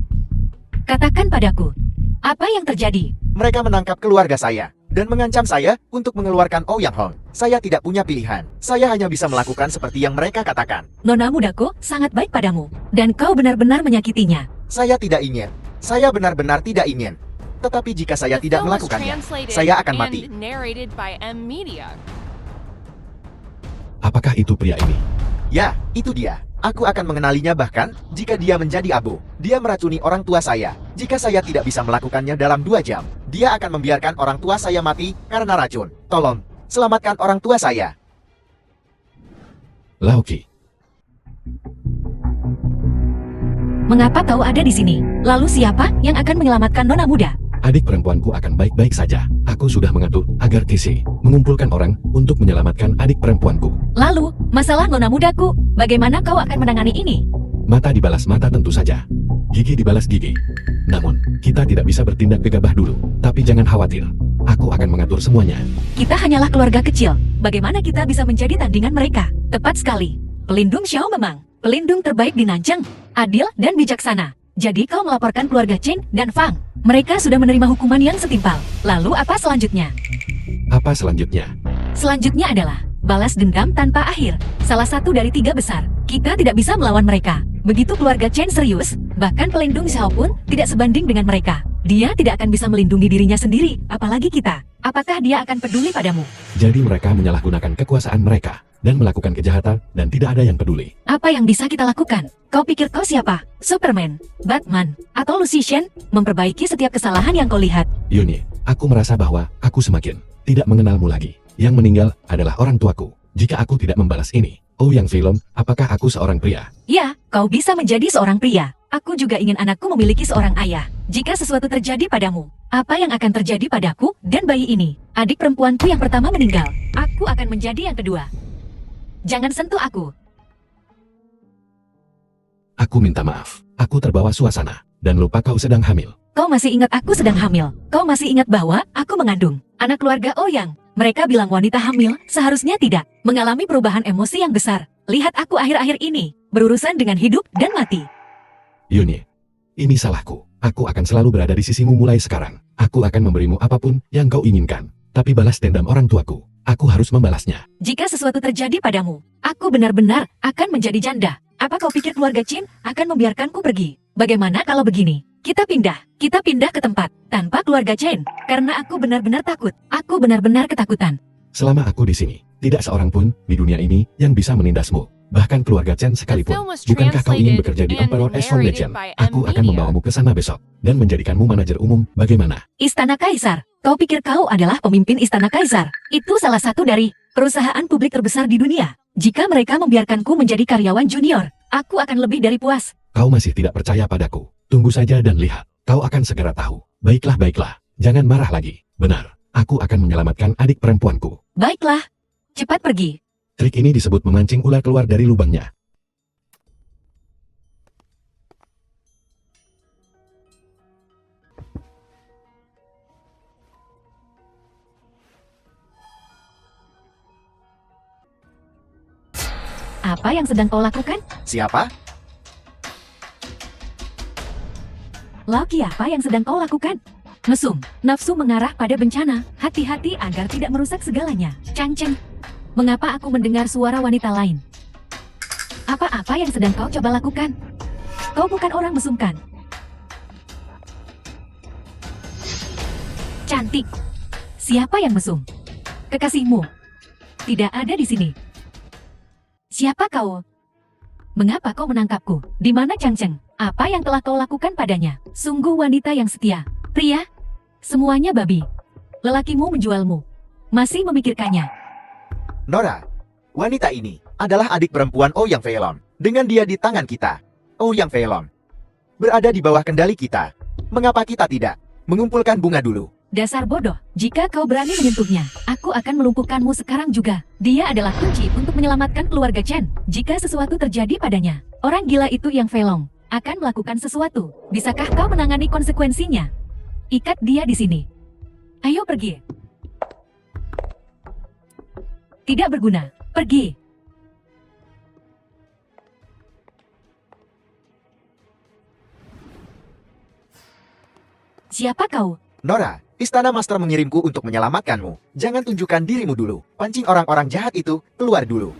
[SPEAKER 1] katakan padaku, apa yang terjadi?
[SPEAKER 3] Mereka menangkap keluarga saya dan mengancam saya untuk mengeluarkan Oh Yang Hong. Saya tidak punya pilihan. Saya hanya bisa melakukan seperti yang mereka katakan.
[SPEAKER 1] Nona mudaku sangat baik padamu, dan kau benar-benar menyakitinya.
[SPEAKER 3] Saya tidak ingin. Saya benar-benar tidak ingin. Tetapi jika saya
[SPEAKER 4] The
[SPEAKER 3] tidak
[SPEAKER 4] film was
[SPEAKER 3] melakukannya,
[SPEAKER 4] translated
[SPEAKER 3] saya akan mati.
[SPEAKER 4] and narrated by M. Media.
[SPEAKER 2] Apakah itu pria ini?
[SPEAKER 3] Ya, itu dia. Aku akan mengenalinya bahkan jika dia menjadi abu. Dia meracuni orang tua saya. Jika saya tidak bisa melakukannya dalam 2 jam, dia akan membiarkan orang tua saya mati karena racun. Tolong, selamatkan orang tua saya.
[SPEAKER 2] Laoki,
[SPEAKER 1] Mengapa kau ada di sini? Lalu siapa yang akan menyelamatkan nona muda?
[SPEAKER 2] adik perempuanku akan baik-baik saja. Aku sudah mengatur agar Casey mengumpulkan orang untuk menyelamatkan adik perempuanku.
[SPEAKER 1] Lalu, masalah nona mudaku, bagaimana kau akan menangani ini?
[SPEAKER 2] Mata dibalas mata tentu saja. Gigi dibalas gigi. Namun, kita tidak bisa bertindak gegabah dulu. Tapi jangan khawatir. Aku akan mengatur semuanya.
[SPEAKER 1] Kita hanyalah keluarga kecil. Bagaimana kita bisa menjadi tandingan mereka? Tepat sekali. Pelindung Xiao memang. Pelindung terbaik di Nanjing. Adil dan bijaksana. Jadi kau melaporkan keluarga Chen dan Fang. Mereka sudah menerima hukuman yang setimpal. Lalu apa selanjutnya?
[SPEAKER 2] Apa selanjutnya?
[SPEAKER 1] Selanjutnya adalah balas dendam tanpa akhir. Salah satu dari 3 besar. Kita tidak bisa melawan mereka. Begitu keluarga Chen serius, bahkan pelindung Xiao pun tidak sebanding dengan mereka. Dia tidak akan bisa melindungi dirinya sendiri, apalagi kita. Apakah dia akan peduli padamu?
[SPEAKER 2] Jadi mereka menyalahgunakan kekuasaan mereka dan melakukan kejahatan dan tidak ada yang peduli.
[SPEAKER 1] Apa yang bisa kita lakukan? Kau pikir kau siapa? Superman, Batman, atau Lucien? Memperbaiki setiap kesalahan yang kau lihat.
[SPEAKER 2] Yuni, aku merasa bahwa aku semakin tidak mengenalmu lagi. Yang meninggal adalah orang tuaku. Jika aku tidak membalas ini, oh Yang Film, apakah aku seorang pria?
[SPEAKER 1] Ya, kau bisa menjadi seorang pria. Aku juga ingin anakku memiliki seorang ayah. Jika sesuatu terjadi padamu, apa yang akan terjadi padaku dan bayi ini? Adik perempuanku yang pertama meninggal. Aku akan menjadi yang kedua. Jangan sentuh aku.
[SPEAKER 2] Aku minta maaf. Aku terbawa suasana dan lupa kau sedang hamil.
[SPEAKER 1] Kau masih ingat aku sedang hamil? Kau masih ingat bahwa aku mengandung anak keluarga Ouyang? Mereka bilang wanita hamil seharusnya tidak mengalami perubahan emosi yang besar. Lihat aku akhir-akhir ini, berurusan dengan hidup dan mati.
[SPEAKER 2] Yuni, ini salahku. Aku akan selalu berada di sisimu mulai sekarang. Aku akan memberimu apapun yang kau inginkan. Tapi balas dendam orang tuaku, aku harus membalasnya.
[SPEAKER 1] Jika sesuatu terjadi padamu, aku benar-benar akan menjadi janda. Apa kau pikir keluarga Chin akan membiarkanku pergi? Bagaimana kalau begini? Kita pindah ke tempat tanpa keluarga Chen. Karena aku benar-benar takut. Aku benar-benar ketakutan.
[SPEAKER 2] Selama aku di sini, tidak seorang pun di dunia ini yang bisa menindasmu. Bahkan keluarga Chen sekalipun.
[SPEAKER 4] film was
[SPEAKER 2] Bukankah kau ingin
[SPEAKER 4] translated
[SPEAKER 2] bekerja di
[SPEAKER 4] and
[SPEAKER 2] Emperor S1
[SPEAKER 4] narrated
[SPEAKER 2] Legend?
[SPEAKER 4] by
[SPEAKER 2] Aku
[SPEAKER 4] M.
[SPEAKER 2] akan
[SPEAKER 4] Media.
[SPEAKER 2] membawamu ke sana besok dan menjadikanmu manajer umum. Bagaimana?
[SPEAKER 1] Istana Kaisar. Kau pikir kau adalah pemimpin Istana Kaisar? Itu salah satu dari perusahaan publik terbesar di dunia. Jika mereka membiarkanku menjadi karyawan junior, aku akan lebih dari puas.
[SPEAKER 2] Kau masih tidak percaya padaku. Tunggu saja dan lihat. Kau akan segera tahu. Baiklah, baiklah. Jangan marah lagi. Benar. Aku akan menyelamatkan adik perempuanku.
[SPEAKER 1] Baiklah. Cepat pergi.
[SPEAKER 2] Trik ini disebut memancing ular keluar dari lubangnya.
[SPEAKER 1] Apa yang sedang kau lakukan?
[SPEAKER 3] Siapa?
[SPEAKER 1] Loki, apa yang sedang kau lakukan? Mesum, nafsu mengarah pada bencana. Hati-hati agar tidak merusak segalanya. Canceng. Mengapa aku mendengar suara wanita lain? Apa-apa yang sedang kau coba lakukan? Kau bukan orang mesumkan. Cantik. Siapa yang mesum? Kekasihmu. Tidak ada di sini. Siapa kau? Mengapa kau menangkapku? Di mana Changcheng? Apa yang telah kau lakukan padanya? Sungguh wanita yang setia. Pria, semuanya babi. Lelakimu menjualmu. Masih memikirkannya.
[SPEAKER 3] Nora. Wanita ini adalah adik perempuan Ouyang Feilong. Dengan dia di tangan kita. Ouyang Feilong. berada di bawah kendali kita. Mengapa kita tidak mengumpulkan bunga dulu?
[SPEAKER 1] Dasar bodoh, jika kau berani menyentuhnya, aku akan melumpuhkanmu sekarang juga. Dia adalah kunci untuk menyelamatkan keluarga Chen. Jika sesuatu terjadi padanya, orang gila itu Yang Feilong akan melakukan sesuatu. Bisakah kau menangani konsekuensinya? Ikat dia di sini. Ayo pergi. Tidak berguna, pergi. Siapa kau?
[SPEAKER 3] Nora, Istana Master mengirimku untuk menyelamatkanmu. Jangan tunjukkan dirimu dulu. Pancing orang-orang jahat itu keluar dulu.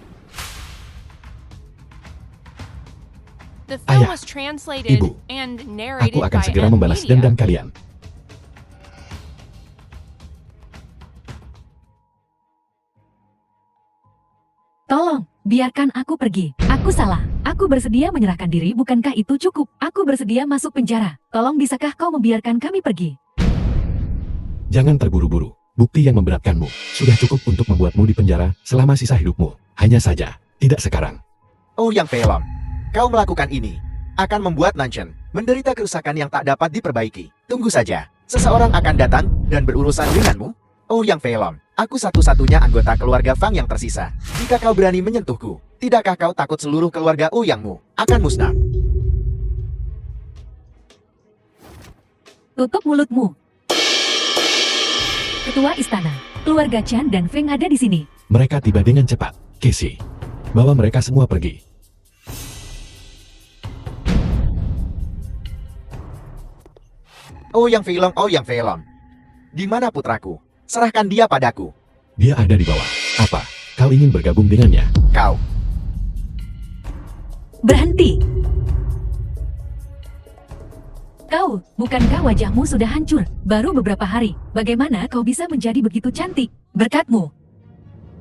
[SPEAKER 4] The film
[SPEAKER 2] Ayah,
[SPEAKER 4] was translated
[SPEAKER 2] Ibu,
[SPEAKER 4] and narrated
[SPEAKER 2] Aku akan
[SPEAKER 4] by
[SPEAKER 2] segera
[SPEAKER 4] M
[SPEAKER 2] membalas
[SPEAKER 4] Media.
[SPEAKER 2] dendam kalian.
[SPEAKER 1] Tolong, biarkan aku pergi. Aku salah. Aku bersedia menyerahkan diri, bukankah itu cukup? Aku bersedia masuk penjara. Tolong bisakah kau membiarkan kami pergi?
[SPEAKER 2] Jangan terburu-buru. Bukti yang memberatkanmu sudah cukup untuk membuatmu di penjara selama sisa hidupmu. Hanya saja, tidak sekarang.
[SPEAKER 3] Oh Yang Feilong, kau melakukan ini akan membuat Nanchen menderita kerusakan yang tak dapat diperbaiki. Tunggu saja, seseorang akan datang dan berurusan denganmu. Oh Yang Feilong, aku satu-satunya anggota keluarga Fang yang tersisa. Jika kau berani menyentuhku, tidakkah kau takut seluruh keluarga Ouyangmu akan musnah?
[SPEAKER 1] Tutup mulutmu. Ketua istana, keluarga Chen dan Feng ada di sini.
[SPEAKER 2] Mereka tiba dengan cepat. Casey, bawa mereka semua pergi.
[SPEAKER 3] Oh Yang Feilong, oh Yang Feilong. Di mana putraku? Serahkan dia padaku.
[SPEAKER 2] Dia ada di bawah. Apa? Kau ingin bergabung dengannya?
[SPEAKER 3] Kau.
[SPEAKER 1] Berhenti. Kau, bukankah wajahmu sudah hancur? Baru beberapa hari. Bagaimana kau bisa menjadi begitu cantik? Berkatmu.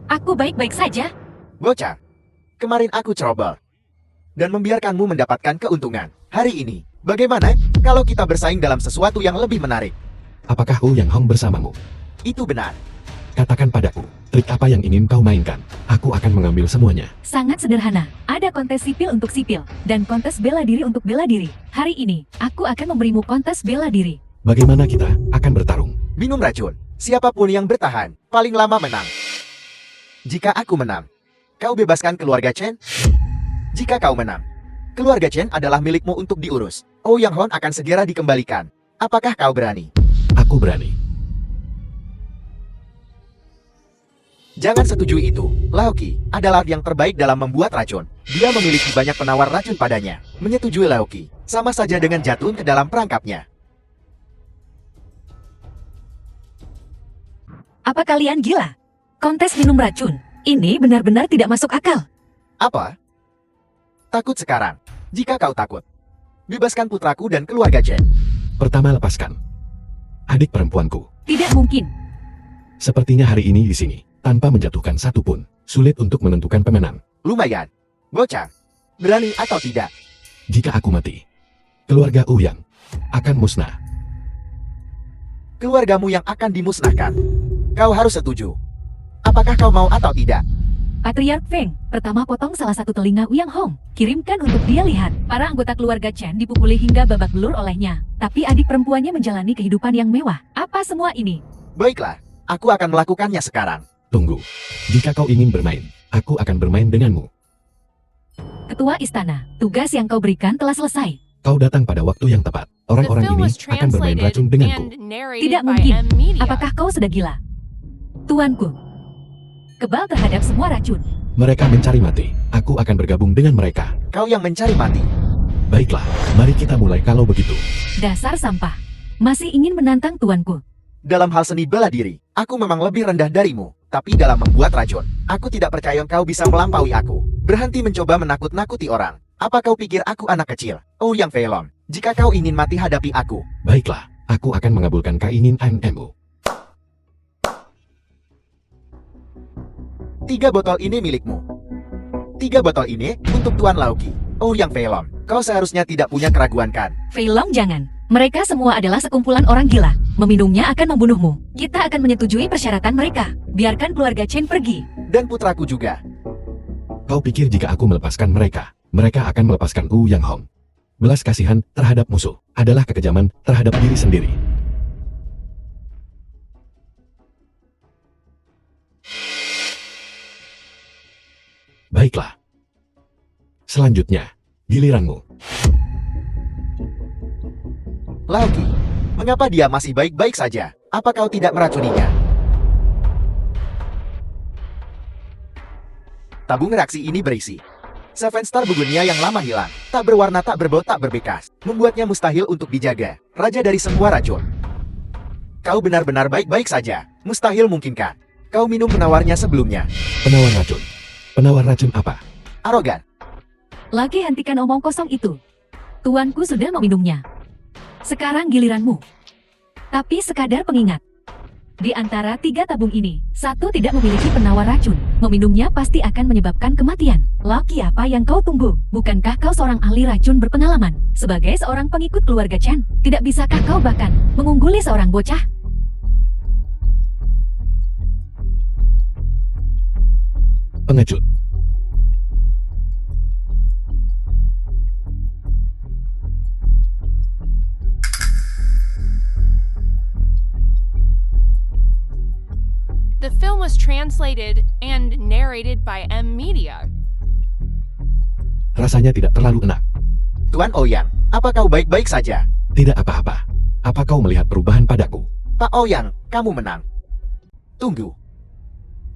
[SPEAKER 1] Aku baik-baik saja.
[SPEAKER 3] Bocah, kemarin aku ceroboh dan membiarkanmu mendapatkan keuntungan. Hari ini, bagaimana kalau kita bersaing dalam sesuatu yang lebih menarik?
[SPEAKER 2] Apakah Ouyang Hong bersamamu?
[SPEAKER 3] Itu benar.
[SPEAKER 2] Katakan padaku, trik apa yang ingin kau mainkan? Aku akan mengambil semuanya.
[SPEAKER 1] Sangat sederhana. Ada kontes sipil untuk sipil, dan kontes bela diri untuk bela diri. Hari ini, aku akan memberimu kontes bela diri.
[SPEAKER 2] Bagaimana kita akan bertarung?
[SPEAKER 3] Minum racun. Siapapun yang bertahan, paling lama menang. Jika aku menang, kau bebaskan keluarga Chen. Jika kau menang, keluarga Chen adalah milikmu untuk diurus. Ouyang Hon akan segera dikembalikan. Apakah kau berani?
[SPEAKER 2] Aku berani.
[SPEAKER 3] Jangan setujui itu. Laoki adalah yang terbaik dalam membuat racun. Dia memiliki banyak penawar racun padanya. Menyetujui Laoki sama saja dengan jatuh ke dalam perangkapnya.
[SPEAKER 1] Apa kalian gila? Kontes minum racun. Ini benar-benar tidak masuk akal.
[SPEAKER 3] Apa? Takut sekarang? Jika kau takut, bebaskan putraku dan keluarga Chen.
[SPEAKER 2] Pertama lepaskan adik perempuanku.
[SPEAKER 1] Tidak mungkin.
[SPEAKER 2] Sepertinya hari ini di sini, tanpa menjatuhkan satu pun, sulit untuk menentukan pemenang.
[SPEAKER 3] Lumayan. Bocah, berani atau tidak?
[SPEAKER 2] Jika aku mati, keluarga Ouyang akan musnah.
[SPEAKER 3] Keluargamu yang akan dimusnahkan. Kau harus setuju. Apakah kau mau atau tidak?
[SPEAKER 1] Patriark Feng, pertama potong salah satu telinga Ouyang Hong. Kirimkan untuk dia lihat. Para anggota keluarga Chen dipukuli hingga babak belur olehnya. Tapi adik perempuannya menjalani kehidupan yang mewah. Apa semua ini?
[SPEAKER 3] Baiklah, aku akan melakukannya sekarang.
[SPEAKER 2] Tunggu, jika kau ingin bermain, aku akan bermain denganmu.
[SPEAKER 1] Ketua istana, tugas yang kau berikan telah selesai.
[SPEAKER 2] Kau datang pada waktu yang tepat.
[SPEAKER 4] The
[SPEAKER 2] Orang-orang
[SPEAKER 4] film
[SPEAKER 2] ini
[SPEAKER 4] was
[SPEAKER 2] akan bermain
[SPEAKER 4] translated
[SPEAKER 2] racun denganku.
[SPEAKER 4] and narrated
[SPEAKER 1] Tidak
[SPEAKER 4] by
[SPEAKER 1] mungkin.
[SPEAKER 4] M Media.
[SPEAKER 1] Apakah kau sudah gila? Tuanku, kebal terhadap semua racun.
[SPEAKER 2] Mereka mencari mati. Aku akan bergabung dengan mereka.
[SPEAKER 3] Kau yang mencari mati.
[SPEAKER 2] Baiklah, mari kita mulai kalau begitu.
[SPEAKER 1] Dasar sampah. Masih ingin menantang tuanku.
[SPEAKER 3] Dalam hal seni bela diri, aku memang lebih rendah darimu. Tapi dalam membuat racun, aku tidak percaya kau bisa melampaui aku. Berhenti mencoba menakut-nakuti orang. Apa kau pikir aku anak kecil? Oh Yang Feilong, jika kau ingin mati hadapi aku.
[SPEAKER 2] Baiklah, aku akan mengabulkan keinginanmu.
[SPEAKER 3] 3 botol ini milikmu. 3 botol ini untuk Tuan Laoki. Oh Yang Feilong, kau seharusnya tidak punya keraguan kan?
[SPEAKER 1] Feilong jangan. Mereka semua adalah sekumpulan orang gila. Meminumnya akan membunuhmu. Kita akan menyetujui persyaratan mereka. Biarkan keluarga Chen pergi.
[SPEAKER 3] Dan putraku juga.
[SPEAKER 2] Kau pikir jika aku melepaskan mereka, mereka akan melepaskan Ouyang Hong? Belas kasihan terhadap musuh adalah kekejaman terhadap diri sendiri. Baiklah. Selanjutnya, giliranmu.
[SPEAKER 3] Laoki, mengapa dia masih baik-baik saja? Apa kau tidak meracuninya? Tabung reaksi ini berisi Seven Star Begonia yang lama hilang, tak berwarna, tak berbau, tak berbekas, membuatnya mustahil untuk dijaga. Raja dari semua racun. Kau benar-benar baik-baik saja. Mustahil mungkinkah kau minum penawarnya sebelumnya?
[SPEAKER 2] Penawar racun. Penawar racun apa?
[SPEAKER 3] Arogan.
[SPEAKER 1] Lagi hentikan omong kosong itu. Tuanku sudah meminumnya. Sekarang giliranmu. Tapi sekadar pengingat. Di antara 3 tabung ini, 1 tidak memiliki penawar racun. Meminumnya pasti akan menyebabkan kematian. Laki apa yang kau tunggu? Bukankah kau seorang ahli racun berpengalaman? Sebagai seorang pengikut keluarga Chen, tidak bisakah kau bahkan mengungguli seorang bocah?
[SPEAKER 2] Pengecut.
[SPEAKER 4] The film was translated and narrated by M Media.
[SPEAKER 2] Rasanya tidak terlalu enak.
[SPEAKER 3] Tuan Ouyang, apa kau baik-baik saja?
[SPEAKER 2] Tidak apa-apa. Apa kau melihat perubahan padaku?
[SPEAKER 3] Pak Ouyang, kamu menang. Tunggu.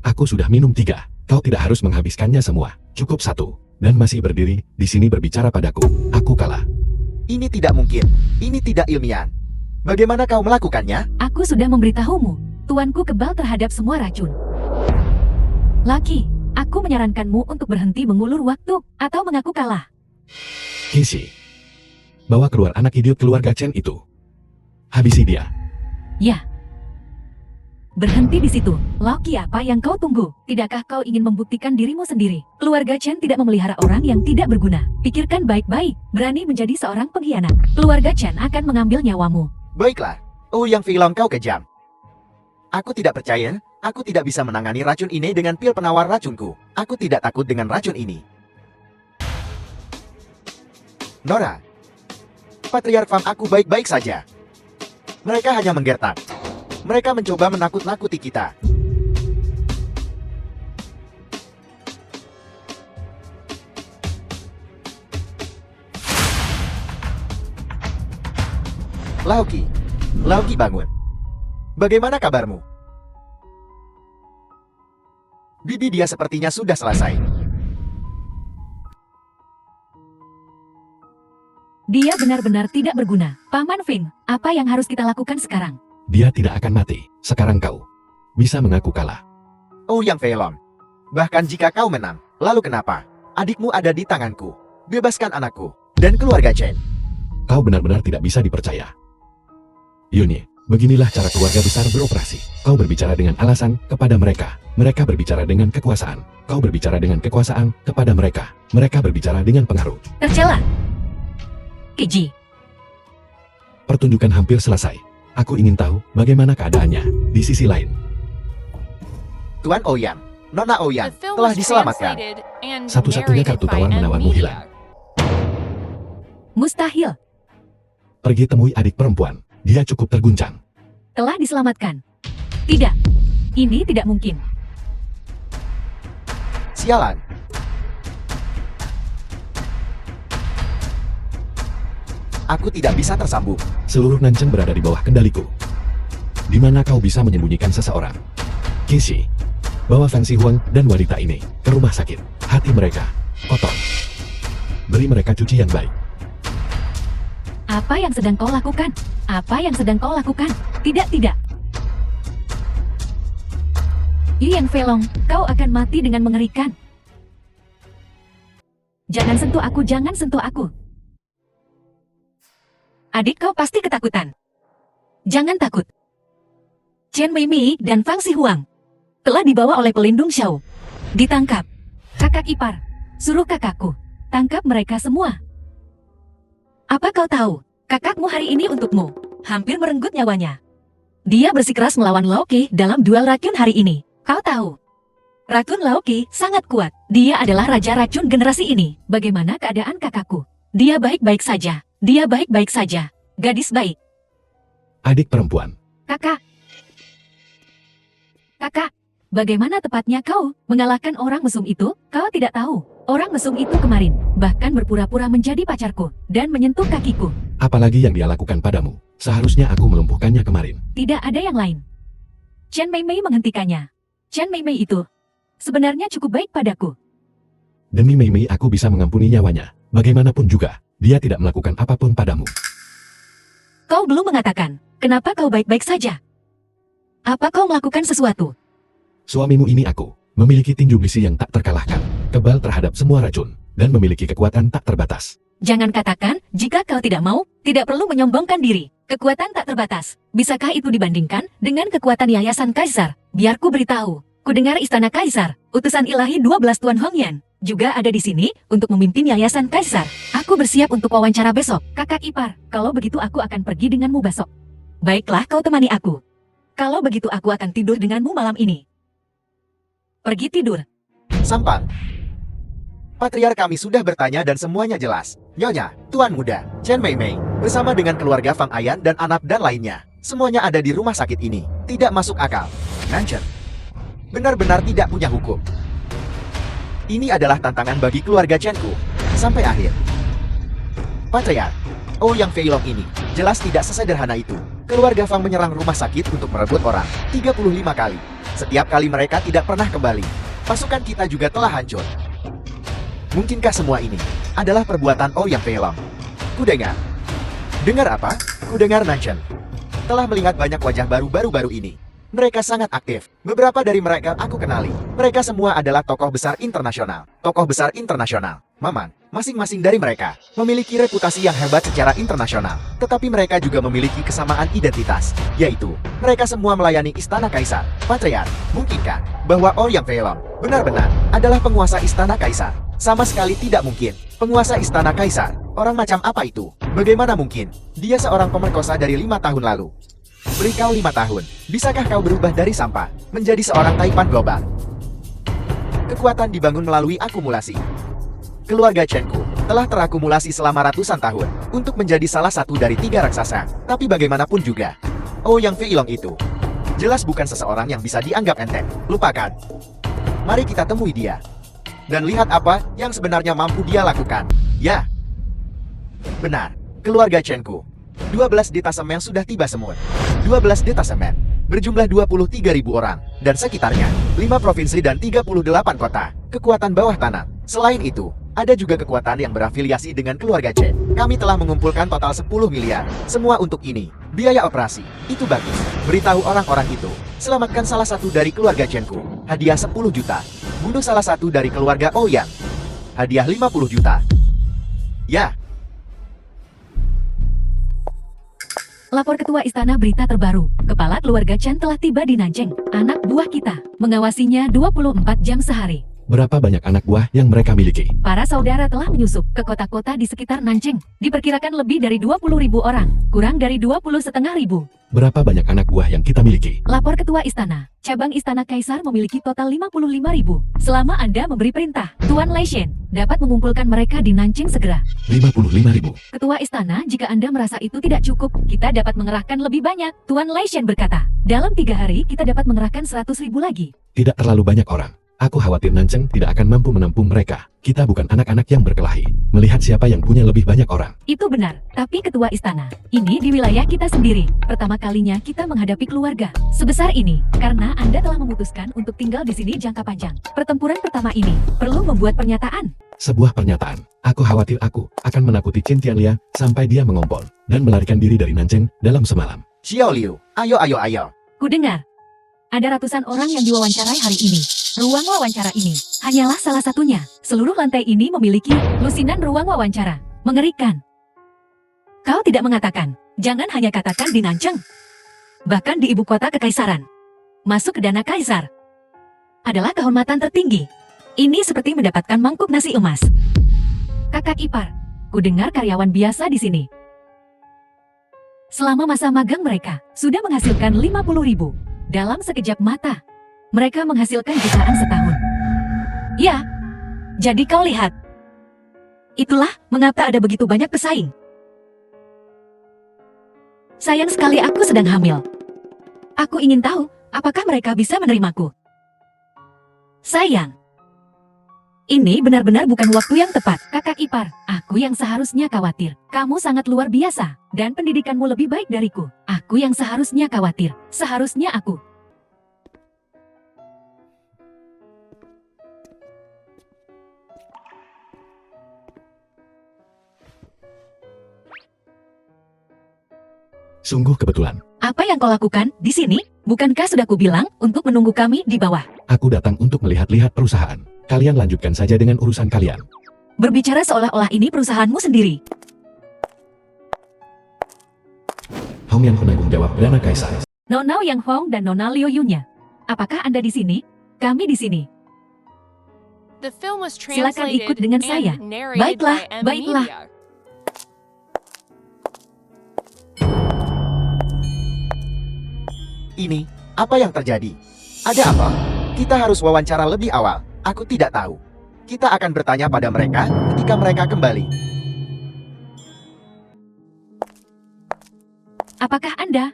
[SPEAKER 2] Aku sudah minum 3. Kau tidak harus menghabiskannya semua. Cukup 1. Dan masih berdiri di sini berbicara padaku. Aku kalah.
[SPEAKER 3] Ini tidak mungkin. Ini tidak ilmiah. Bagaimana kau melakukannya?
[SPEAKER 1] Aku sudah memberitahumu. Tuanku kebal terhadap semua racun. Laki, aku menyarankanmu untuk berhenti mengulur waktu atau mengaku kalah.
[SPEAKER 2] Kisi. Bawa keluar anak idiot keluarga Chen itu. Habisi dia.
[SPEAKER 1] Ya. Berhenti di situ. Laki apa yang kau tunggu? Tidakkah kau ingin membuktikan dirimu sendiri? Keluarga Chen tidak memelihara orang yang tidak berguna. Pikirkan baik-baik. Berani menjadi seorang pengkhianat. Keluarga Chen akan mengambil nyawamu.
[SPEAKER 3] Baiklah. Ouyang Filong, kau kejam. Aku tidak percaya, aku tidak bisa menangani racun ini dengan pil penawar racunku. Aku tidak takut dengan racun ini. Nora, Patriark Fam, aku baik-baik saja. Mereka hanya menggertak. Mereka mencoba menakut-nakuti kita. Laoki, Laoki bangun. Bagaimana kabarmu? Bibi dia sepertinya sudah selesai.
[SPEAKER 1] Dia benar-benar tidak berguna. Paman Fing, apa yang harus kita lakukan sekarang?
[SPEAKER 2] Dia tidak akan mati. Sekarang kau bisa mengaku kalah.
[SPEAKER 3] Ouyang Feilong. Bahkan jika kau menang, lalu kenapa? Adikmu ada di tanganku. Bebaskan anakku dan keluarga Chen.
[SPEAKER 2] Kau benar-benar tidak bisa dipercaya. Yuni, beginilah cara keluarga besar beroperasi. Kau berbicara dengan alasan kepada mereka. Mereka berbicara dengan kekuasaan. Kau berbicara dengan kekuasaan kepada mereka. Mereka berbicara dengan pengaruh.
[SPEAKER 1] Tercela. Keji.
[SPEAKER 2] Pertunjukan hampir selesai. Aku ingin tahu bagaimana keadaannya di sisi lain.
[SPEAKER 3] Tuan Ouyang, Nona
[SPEAKER 4] The
[SPEAKER 3] Ouyang
[SPEAKER 4] film
[SPEAKER 3] telah
[SPEAKER 4] was
[SPEAKER 3] diselamatkan.
[SPEAKER 4] translated and
[SPEAKER 2] Satu-satunya
[SPEAKER 4] narrated
[SPEAKER 2] kartu
[SPEAKER 4] by
[SPEAKER 2] tawar
[SPEAKER 4] M
[SPEAKER 2] menawarmu
[SPEAKER 4] Media.
[SPEAKER 2] hilang.
[SPEAKER 1] Mustahil.
[SPEAKER 2] Pergi temui adik perempuan. Dia cukup terguncang.
[SPEAKER 1] Telah diselamatkan. Tidak. Ini tidak mungkin.
[SPEAKER 3] Sialan. Aku tidak bisa tersambung.
[SPEAKER 2] Seluruh Nancheng berada di bawah kendaliku. Di mana kau bisa menyembunyikan seseorang? Kishi, bawa Fang Huang dan wanita ini ke rumah sakit. Hati mereka kotor. Beri mereka cuci yang baik.
[SPEAKER 1] Apa yang sedang kau lakukan? Apa yang sedang kau lakukan? Tidak, tidak. Yang Felong, kau akan mati dengan mengerikan. Jangan sentuh aku, jangan sentuh aku. Adik kau pasti ketakutan. Jangan takut. Chen Meimei dan Fang Huang telah dibawa oleh pelindung Xiao. Ditangkap. Kakak ipar, suruh kakakku tangkap mereka semua. Apa kau tahu? Kakakmu hari ini untukmu hampir merenggut nyawanya. Dia bersikeras melawan Laoki dalam duel racun hari ini. Kau tahu? Racun Laoki sangat kuat. Dia adalah raja racun generasi ini. Bagaimana keadaan kakakku? Dia baik-baik saja. Dia baik-baik saja. Gadis baik.
[SPEAKER 2] Adik perempuan.
[SPEAKER 1] Kakak. Kakak. Bagaimana tepatnya kau mengalahkan orang mesum itu? Kau tidak tahu. Orang mesum itu kemarin bahkan berpura-pura menjadi pacarku dan menyentuh kakiku.
[SPEAKER 2] Apalagi yang dia lakukan padamu. Seharusnya aku melumpuhkannya kemarin.
[SPEAKER 1] Tidak ada yang lain. Chen Mei Mei menghentikannya. Chen Mei Mei itu sebenarnya cukup baik padaku.
[SPEAKER 2] Demi Mei Mei aku bisa mengampuni nyawanya. Bagaimanapun juga, dia tidak melakukan apapun padamu.
[SPEAKER 1] Kau belum mengatakan, kenapa kau baik-baik saja? Apa kau melakukan sesuatu?
[SPEAKER 2] Suamimu ini aku, memiliki tinju besi yang tak terkalahkan, kebal terhadap semua racun, dan memiliki kekuatan tak terbatas.
[SPEAKER 1] Jangan katakan, jika kau tidak mau, tidak perlu menyombongkan diri. Kekuatan tak terbatas. Bisakah itu dibandingkan dengan kekuatan Yayasan Kaisar? Biar ku beritahu. Ku dengar Istana Kaisar, utusan ilahi 12 Tuan Hongyan, juga ada di sini untuk memimpin Yayasan Kaisar. Aku bersiap untuk wawancara besok. Kakak ipar, kalau begitu aku akan pergi denganmu besok. Baiklah, kau temani aku. Kalau begitu aku akan tidur denganmu malam ini. Pergi tidur.
[SPEAKER 3] Sampan. Patriar kami sudah bertanya dan semuanya jelas. Nyonya, Tuan Muda, Chen Mei Mei, bersama dengan keluarga Fang Ayan dan anak dan lainnya. Semuanya ada di rumah sakit ini. Tidak masuk akal. Nanchen. Benar-benar tidak punya hukum. Ini adalah tantangan bagi keluarga Chenku. Sampai akhir. Patriar, Yang Feilong ini, jelas tidak sesederhana itu. Keluarga Fang menyerang rumah sakit untuk merebut orang 35 kali. Setiap kali mereka tidak pernah kembali. Pasukan kita juga telah hancur. Mungkinkah semua ini adalah perbuatan Yang Feilong? Kudengar. Dengar apa? Kudengar Nanchen telah melihat banyak wajah baru-baru ini. Mereka sangat aktif. Beberapa dari mereka aku kenali. Mereka semua adalah tokoh besar internasional. Tokoh besar internasional. Maman, masing-masing dari mereka memiliki reputasi yang hebat secara internasional. Tetapi mereka juga memiliki kesamaan identitas, yaitu mereka semua melayani Istana Kaisar. Patriar, mungkinkah bahwa Yang Feilong benar-benar adalah penguasa Istana Kaisar? Sama sekali tidak mungkin. Penguasa Istana Kaisar, orang macam apa itu? Bagaimana mungkin? Dia seorang pemerkosa dari 5 tahun lalu. Beri kau 5 tahun, bisakah kau berubah dari sampah menjadi seorang taipan global? Kekuatan dibangun melalui akumulasi. Keluarga Chenku telah terakumulasi selama ratusan tahun untuk menjadi salah satu dari 3 raksasa. Tapi bagaimanapun juga, Yang Feilong itu jelas bukan seseorang yang bisa dianggap enteng. Lupakan. Mari kita temui dia dan lihat apa yang sebenarnya mampu dia lakukan. Ya, benar, keluarga Chenku. 12 detasemen sudah tiba semua. 12 detasemen berjumlah 23.000 orang dan sekitarnya 5 provinsi dan 38 kota. Kekuatan bawah tanah. Selain itu, ada juga kekuatan yang berafiliasi dengan keluarga Chen. Kami telah mengumpulkan total 10 miliar. Semua untuk ini. Biaya operasi. Itu bagus. Beritahu orang-orang itu. Selamatkan salah satu dari keluarga Chenku. Hadiah 10 juta. Bunuh salah satu dari keluarga Ouyang. Hadiah 50 juta. Ya.
[SPEAKER 1] Lapor Ketua Istana Berita Terbaru. Kepala keluarga Chen telah tiba di Nanjing. Anak buah kita mengawasinya 24 jam sehari.
[SPEAKER 2] Berapa banyak anak buah yang mereka miliki?
[SPEAKER 1] Para saudara telah menyusup ke kota-kota di sekitar Nanjing. Diperkirakan lebih dari 20.000 orang, kurang dari 20,500.
[SPEAKER 2] Berapa banyak anak buah yang kita miliki?
[SPEAKER 1] Lapor Ketua Istana. Cabang Istana Kaisar memiliki total 55.000. Selama Anda memberi perintah, Tuan Leishen dapat mengumpulkan mereka di Nanjing segera.
[SPEAKER 2] 55.000.
[SPEAKER 1] Ketua Istana, jika Anda merasa itu tidak cukup, kita dapat mengerahkan lebih banyak. Tuan Leishen berkata, dalam 3 hari kita dapat mengerahkan 100.000 lagi.
[SPEAKER 2] Tidak terlalu banyak orang. Aku khawatir Nanjing tidak akan mampu menampung mereka. Kita bukan anak-anak yang berkelahi. Melihat siapa yang punya lebih banyak orang.
[SPEAKER 1] Itu benar, tapi Ketua Istana, ini di wilayah kita sendiri. Pertama kalinya kita menghadapi keluarga sebesar ini, karena Anda telah memutuskan untuk tinggal di sini jangka panjang. Pertempuran pertama ini perlu membuat pernyataan.
[SPEAKER 2] Sebuah pernyataan. Aku khawatir aku akan menakuti Qin Tianlia sampai dia mengompol dan melarikan diri dari Nanjing dalam semalam.
[SPEAKER 3] Xiao Liu, ayo.
[SPEAKER 1] Ku dengar, ada ratusan orang yang diwawancarai hari ini. Ruang wawancara ini hanyalah salah satunya. Seluruh lantai ini memiliki lusinan ruang wawancara. Mengerikan. Kau tidak mengatakan, jangan hanya katakan di Nanjing. Bahkan di ibu kota kekaisaran. Masuk ke dana kaisar adalah kehormatan tertinggi. Ini seperti mendapatkan mangkuk nasi emas. Kakak ipar, ku dengar karyawan biasa di sini. Selama masa magang mereka, sudah menghasilkan 50.000. Dalam sekejap mata. Mereka menghasilkan jutaan setahun. Ya, jadi kau lihat. Itulah mengapa ada begitu banyak pesaing. Sayang sekali aku sedang hamil. Aku ingin tahu, apakah mereka bisa menerimaku? Sayang. Ini benar-benar bukan waktu yang tepat, kakak ipar. Aku yang seharusnya khawatir. Kamu sangat luar biasa, dan pendidikanmu lebih baik dariku. Aku yang seharusnya khawatir. Seharusnya aku.
[SPEAKER 2] Sungguh kebetulan.
[SPEAKER 1] Apa yang kau lakukan di sini? Bukankah sudah kubilang untuk menunggu kami di bawah?
[SPEAKER 2] Aku datang untuk melihat-lihat perusahaan. Kalian lanjutkan saja dengan urusan kalian.
[SPEAKER 1] Berbicara seolah-olah ini perusahaanmu sendiri.
[SPEAKER 2] Hong Yan penanggung jawab dana kaisar.
[SPEAKER 1] Nona Yang Hong dan Nona Liu Yunya. Apakah Anda di sini? Kami di sini.
[SPEAKER 4] The film was
[SPEAKER 1] Silakan
[SPEAKER 4] translated
[SPEAKER 1] ikut dengan saya.
[SPEAKER 4] and narrated
[SPEAKER 1] Baiklah,
[SPEAKER 4] by M
[SPEAKER 1] baiklah.
[SPEAKER 4] Media.
[SPEAKER 3] Ini, apa yang terjadi? Ada apa? Kita harus wawancara lebih awal. Aku tidak tahu. Kita akan bertanya pada mereka ketika mereka kembali.
[SPEAKER 1] Apakah Anda?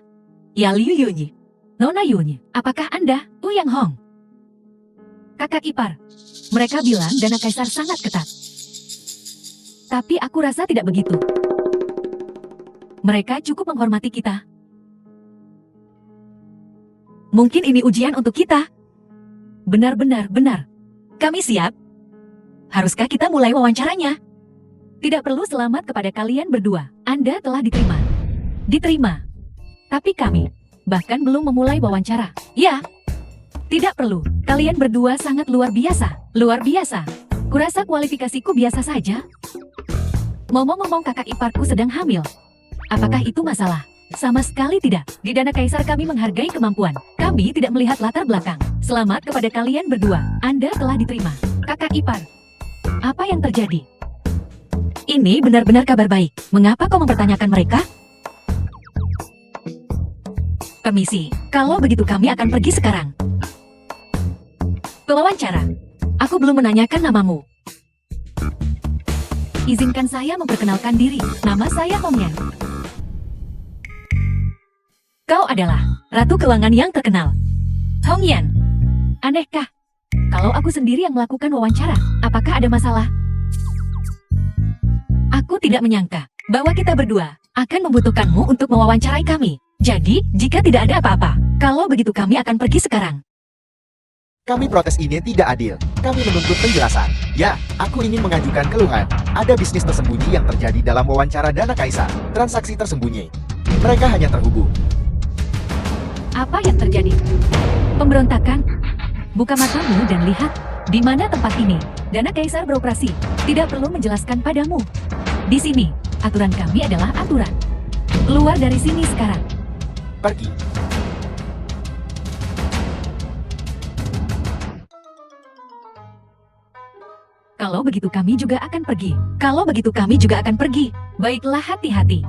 [SPEAKER 1] Ya Liu Yunyi. Nona Yunyi. Apakah Anda? Yang Hong. Kakak ipar. Mereka bilang dana kaisar sangat ketat. Tapi aku rasa tidak begitu. Mereka cukup menghormati kita. Mungkin ini ujian untuk kita. Benar-benar, benar. Kami siap. Haruskah kita mulai wawancaranya? Tidak perlu selamat kepada kalian berdua. Anda telah diterima. Diterima. Tapi kami bahkan belum memulai wawancara. Ya. Tidak perlu. Kalian berdua sangat luar biasa. Luar biasa. Kurasa kualifikasiku biasa saja. Ngomong-ngomong kakak iparku sedang hamil. Apakah itu masalah? Sama sekali tidak. Di Dana Kaisar kami menghargai kemampuan. Kami tidak melihat latar belakang. Selamat kepada kalian berdua. Anda telah diterima. Kakak ipar. Apa yang terjadi? Ini benar-benar kabar baik. Mengapa kau mempertanyakan mereka? Permisi. Kalau begitu kami akan pergi sekarang. Pewawancara. Aku belum menanyakan namamu. Izinkan saya memperkenalkan diri. Nama saya Hong Yan. Kau adalah Ratu Keuangan yang terkenal. Hong Yan. Anehkah? Kalau aku sendiri yang melakukan wawancara, apakah ada masalah? Aku tidak menyangka bahwa kita berdua akan membutuhkanmu untuk mewawancarai kami. Jadi, jika tidak ada apa-apa, kalau begitu kami akan pergi sekarang.
[SPEAKER 3] Kami protes ini tidak adil. Kami menuntut penjelasan. Ya, aku ingin mengajukan keluhan. Ada bisnis tersembunyi yang terjadi dalam wawancara Dana Kaisar. Transaksi tersembunyi. Mereka hanya terhubung.
[SPEAKER 1] Apa yang terjadi? Pemberontakan? Buka matamu dan lihat di mana tempat ini. Dana Kaisar beroperasi. Tidak perlu menjelaskan padamu. Di sini, aturan kami adalah aturan. Keluar dari sini sekarang.
[SPEAKER 3] Pergi.
[SPEAKER 1] Kalau begitu kami juga akan pergi. Kalau begitu kami juga akan pergi. Baiklah, hati-hati.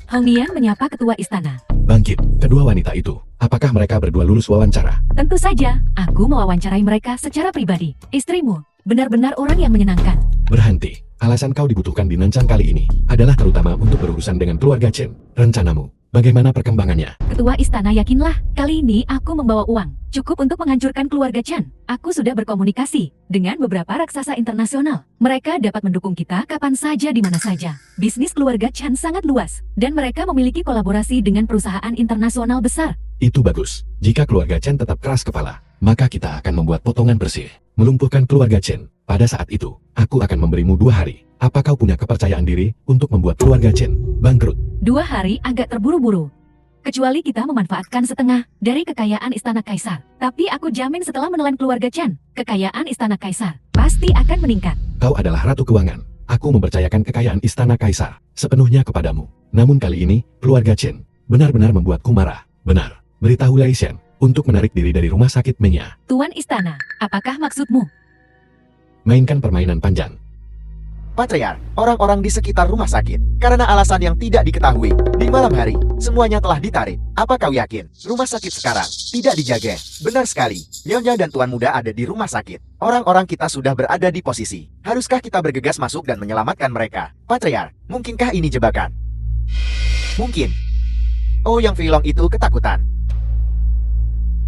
[SPEAKER 1] Hong Yan menyapa ketua istana.
[SPEAKER 2] Bangkit, kedua wanita itu. Apakah mereka berdua lulus wawancara?
[SPEAKER 1] Tentu saja, aku mewawancarai mereka secara pribadi. Istrimu, benar-benar orang yang menyenangkan.
[SPEAKER 2] Berhenti. Alasan kau dibutuhkan di Nancang kali ini adalah terutama untuk berurusan dengan keluarga Chen. Rencanamu, bagaimana perkembangannya?
[SPEAKER 1] Ketua istana, yakinlah, kali ini aku membawa uang. Cukup untuk menghancurkan keluarga Chan. Aku sudah berkomunikasi dengan beberapa raksasa internasional. Mereka dapat mendukung kita kapan saja di mana saja. Bisnis keluarga Chan sangat luas, dan mereka memiliki kolaborasi dengan perusahaan internasional besar.
[SPEAKER 2] Itu bagus. Jika keluarga Chen tetap keras kepala, maka kita akan membuat potongan bersih. Melumpuhkan keluarga Chen. Pada saat itu, aku akan memberimu 2 hari. Apa kau punya kepercayaan diri untuk membuat keluarga Chen bangkrut?
[SPEAKER 1] 2 hari agak terburu-buru. Kecuali kita memanfaatkan setengah dari kekayaan Istana Kaisar. Tapi aku jamin setelah menelan keluarga Chan, kekayaan Istana Kaisar pasti akan meningkat.
[SPEAKER 2] Kau adalah Ratu Keuangan. Aku mempercayakan kekayaan Istana Kaisar sepenuhnya kepadamu. Namun kali ini, keluarga Chen benar-benar membuatku marah. Benar, beritahu Lai Shen untuk menarik diri dari rumah sakit Menya.
[SPEAKER 1] Tuan Istana, apakah maksudmu?
[SPEAKER 2] Mainkan permainan panjang.
[SPEAKER 3] Patriark, orang-orang di sekitar rumah sakit. Karena alasan yang tidak diketahui, di malam hari, semuanya telah ditarik. Apa kau yakin, rumah sakit sekarang tidak dijaga? Benar sekali, Nyonya dan Tuan Muda ada di rumah sakit. Orang-orang kita sudah berada di posisi. Haruskah kita bergegas masuk dan menyelamatkan mereka? Patriark, mungkinkah ini jebakan? Mungkin. Oh, yang Filong itu ketakutan.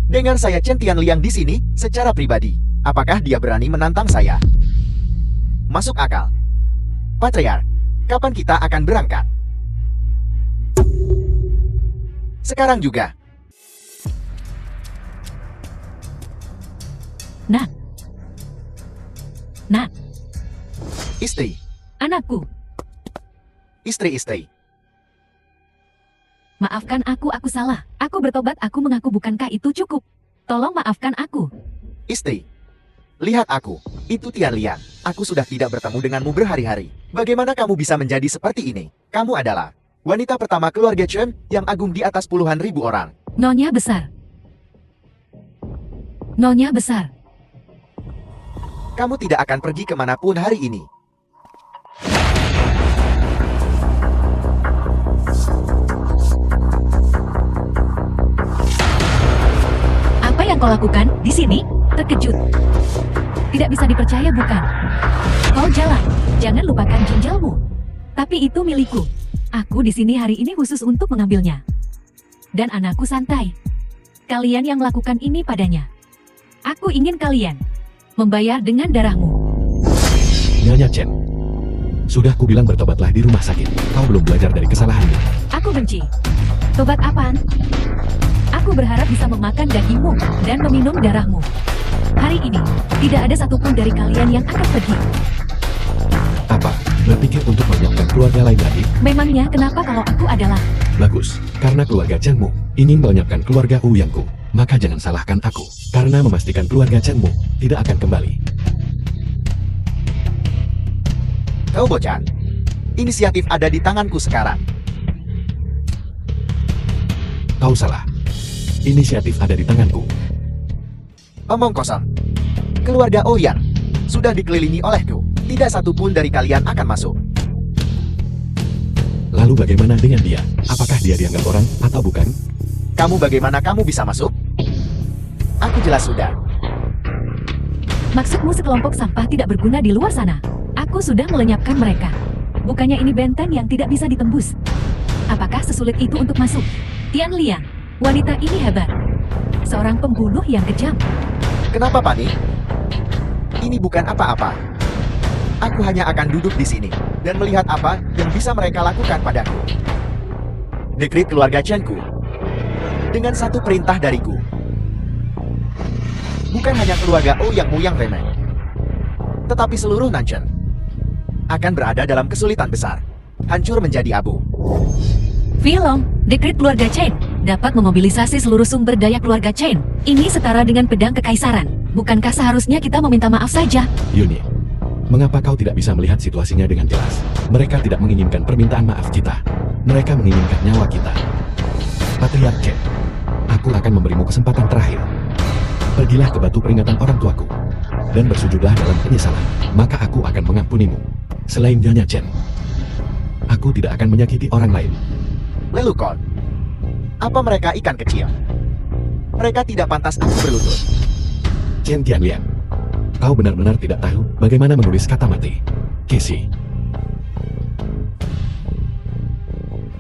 [SPEAKER 3] Dengan saya Chen Tianliang di sini, secara pribadi, apakah dia berani menantang saya? Masuk akal. Patriark, kapan kita akan berangkat? Sekarang juga.
[SPEAKER 1] Nak. Nak,
[SPEAKER 3] Istri,
[SPEAKER 1] anakku.
[SPEAKER 3] istri.
[SPEAKER 1] Maafkan aku salah. Aku bertobat, aku mengaku, bukankah itu cukup? Tolong maafkan aku.
[SPEAKER 3] Istri, lihat aku. Itu Tianliang. Aku sudah tidak bertemu denganmu berhari-hari. Bagaimana kamu bisa menjadi seperti ini? Kamu adalah wanita pertama keluarga Chen yang agung di atas puluhan ribu orang.
[SPEAKER 1] Nyonya besar. Nyonya besar.
[SPEAKER 3] Kamu tidak akan pergi kemanapun hari ini.
[SPEAKER 1] Apa yang kau lakukan di sini? Terkejut. Tidak bisa dipercaya, bukan? Kau jalan. Jangan lupakan ginjalmu. Tapi itu milikku. Aku di sini hari ini khusus untuk mengambilnya. Dan anakku santai. Kalian yang melakukan ini padanya. Aku ingin kalian membayar dengan darahmu.
[SPEAKER 2] Nyonya Chen. Sudah kubilang bertobatlah di rumah sakit. Kau belum belajar dari kesalahanmu.
[SPEAKER 1] Aku benci. Tobat apaan? Aku berharap bisa memakan dagingmu dan meminum darahmu. Hari ini, tidak ada satupun dari kalian yang akan pergi.
[SPEAKER 2] Apa? Berpikir untuk menyiapkan keluarga lain lagi?
[SPEAKER 1] Memangnya kenapa kalau aku adalah...
[SPEAKER 2] Bagus, karena keluarga Chenmu ingin melenyapkan keluarga Ouyangku. Maka jangan salahkan aku, karena memastikan keluarga Chenmu tidak akan kembali.
[SPEAKER 3] Kau bocan. Inisiatif ada di tanganku sekarang.
[SPEAKER 2] Kau salah. Inisiatif ada di tanganku.
[SPEAKER 3] Omong kosong. Keluarga Ouyang sudah dikelilingi olehku. Tidak satupun dari kalian akan masuk.
[SPEAKER 2] Lalu bagaimana dengan dia? Apakah dia dianggap orang atau bukan?
[SPEAKER 3] Kamu bagaimana kamu bisa masuk? Aku jelas sudah.
[SPEAKER 1] Maksudmu sekelompok sampah tidak berguna di luar sana? Aku sudah melenyapkan mereka. Bukannya ini benteng yang tidak bisa ditembus? Apakah sesulit itu untuk masuk? Tianliang, wanita ini hebat. Seorang pembunuh yang kejam.
[SPEAKER 3] Kenapa panik? Ini bukan apa-apa. Aku hanya akan duduk di sini dan melihat apa yang bisa mereka lakukan padaku. Dekrit keluarga Chenku. Dengan satu perintah dariku. Bukan hanya keluarga Ouyang yang remeh, tetapi seluruh Nanchen akan berada dalam kesulitan besar. Hancur menjadi abu.
[SPEAKER 1] Filong, dekrit keluarga Chen dapat memobilisasi seluruh sumber daya keluarga Chen. Ini setara dengan pedang kekaisaran. Bukankah seharusnya kita meminta maaf saja?
[SPEAKER 2] Yuni, mengapa kau tidak bisa melihat situasinya dengan jelas? Mereka tidak menginginkan permintaan maaf kita. Mereka menginginkan nyawa kita. Patriark Chen, aku akan memberimu kesempatan terakhir. Pergilah ke batu peringatan orang tuaku dan bersujudlah dalam penyesalan. Maka aku akan mengampunimu. Selain Nyonya Chen, aku tidak akan menyakiti orang lain.
[SPEAKER 3] Lelukon. Apa mereka ikan kecil? Mereka tidak pantas aku berlutut.
[SPEAKER 2] Chen Tianliang, kau benar-benar tidak tahu bagaimana menulis kata mati. Casey.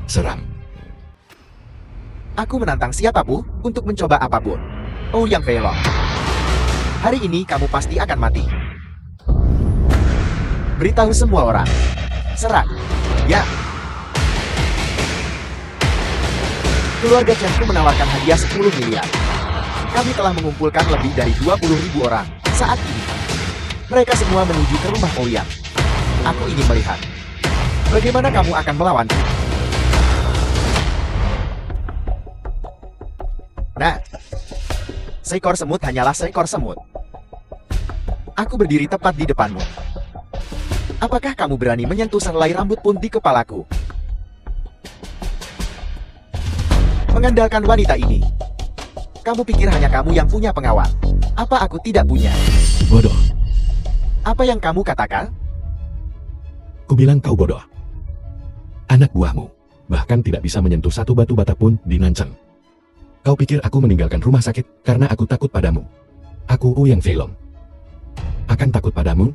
[SPEAKER 2] Seram.
[SPEAKER 3] Aku menantang siapapun untuk mencoba apapun. Ouyang Feilong. Hari ini kamu pasti akan mati. Beritahu semua orang. Serang. Ya. Keluarga Chenku menawarkan hadiah 10 miliar. Kami telah mengumpulkan lebih dari 20.000 orang saat ini. Mereka semua menuju ke rumah Ouyang. Aku ingin melihat bagaimana kamu akan melawanku. Nah, seekor semut hanyalah seekor semut. Aku berdiri tepat di depanmu. Apakah kamu berani menyentuh sehelai rambut pun di kepalaku? Mengandalkan wanita ini. Kamu pikir hanya kamu yang punya pengawal? Apa aku tidak punya?
[SPEAKER 2] Bodoh.
[SPEAKER 3] Apa yang kamu katakan?
[SPEAKER 2] Kubilang kau bodoh. Anak buahmu bahkan tidak bisa menyentuh satu batu bata pun di Nancheng. Kau pikir aku meninggalkan rumah sakit karena aku takut padamu? Aku Ouyang Feilong. Akan takut padamu?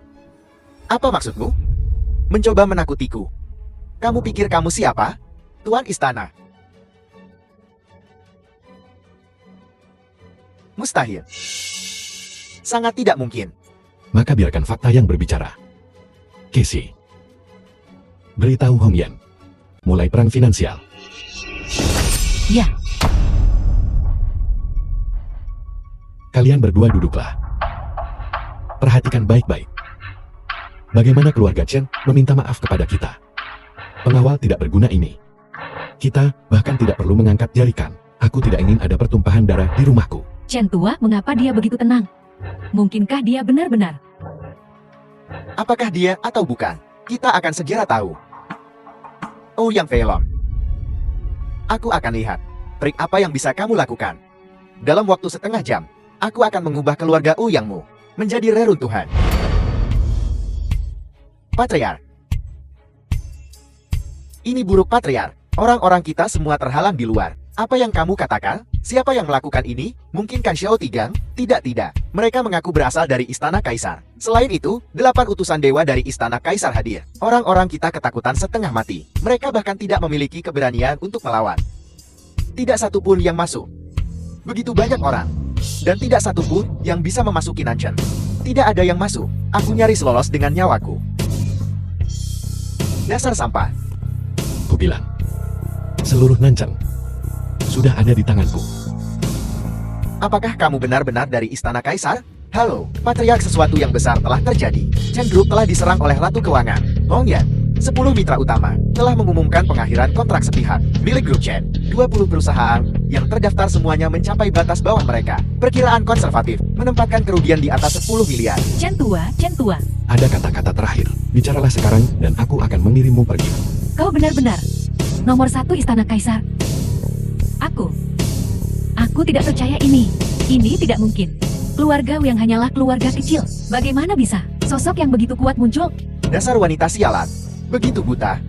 [SPEAKER 3] Apa maksudmu? Mencoba menakutiku. Kamu pikir kamu siapa? Tuan istana. Mustahil. Sangat tidak mungkin.
[SPEAKER 2] Maka biarkan fakta yang berbicara. Casey, beritahu Hong Yan. Mulai perang finansial.
[SPEAKER 1] Ya,
[SPEAKER 2] Kalian berdua duduklah. Perhatikan baik-baik. Bagaimana keluarga Chen meminta maaf kepada kita. Pengawal tidak berguna ini. Kita bahkan tidak perlu mengangkat jarikan. Aku tidak ingin ada pertumpahan darah di rumahku.
[SPEAKER 1] Chen tua, mengapa dia begitu tenang? Mungkinkah dia benar-benar?
[SPEAKER 3] Apakah dia atau bukan? Kita akan segera tahu. Ouyang Feilong. Aku akan lihat trik apa yang bisa kamu lakukan. Dalam waktu setengah jam, aku akan mengubah keluarga Ouyangmu menjadi reruntuhan. Patriark. Ini buruk Patriark. Orang-orang kita semua terhalang di luar. Apa yang kamu katakan? Siapa yang melakukan ini? Mungkinkah Xiao Tigang? Tidak. Mereka mengaku berasal dari Istana Kaisar. Selain itu, 8 utusan dewa dari Istana Kaisar hadir. Orang-orang kita ketakutan setengah mati. Mereka bahkan tidak memiliki keberanian untuk melawan. Tidak satu pun yang masuk. Begitu banyak orang. Dan tidak satu pun yang bisa memasuki Nancheng. Tidak ada yang masuk. Aku nyaris lolos dengan nyawaku. Dasar sampah.
[SPEAKER 2] Kubilang, seluruh Nancheng sudah ada di tanganku.
[SPEAKER 3] Apakah kamu benar-benar dari Istana Kaisar? Halo, Patriark, sesuatu yang besar telah terjadi. Chen Group telah diserang oleh Ratu Keuangan, Hong Yan. 10 mitra utama telah mengumumkan pengakhiran kontrak sepihak milik grup Chen. 20 perusahaan yang terdaftar semuanya mencapai batas bawah mereka. Perkiraan konservatif menempatkan kerugian di atas 10 miliar.
[SPEAKER 1] Chen tua,
[SPEAKER 2] Ada kata-kata terakhir. Bicaralah sekarang dan aku akan mengirimmu pergi.
[SPEAKER 1] kau benar-benar nomor 1 Istana Kaisar. Aku tidak percaya ini. Ini tidak mungkin. Keluarga yang hanyalah keluarga kecil. Bagaimana bisa sosok yang begitu kuat muncul?
[SPEAKER 3] Dasar wanita sialan. Begitu buta.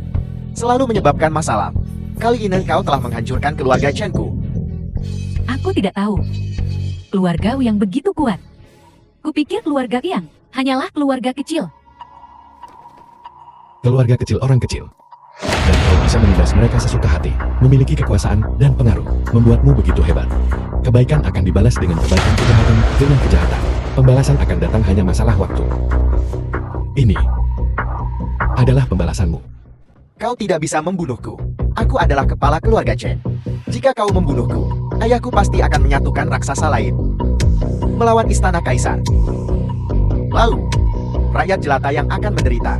[SPEAKER 3] Selalu menyebabkan masalah. Kali ini kau telah menghancurkan keluarga Chenku.
[SPEAKER 1] Aku tidak tahu. Keluarga yang begitu kuat. Kupikir keluarga Yang hanyalah keluarga kecil.
[SPEAKER 2] Keluarga kecil orang kecil. Dan kau bisa menindas mereka sesuka hati. Memiliki kekuasaan dan pengaruh. Membuatmu begitu hebat. Kebaikan akan dibalas dengan kebaikan, kejahatan dengan kejahatan. Pembalasan akan datang hanya masalah waktu. Ini adalah pembalasanmu.
[SPEAKER 3] Kau tidak bisa membunuhku. Aku adalah kepala keluarga Chen. Jika kau membunuhku, ayahku pasti akan menyatukan raksasa lain. Melawan Istana Kaisar. Lalu, rakyat jelata yang akan menderita.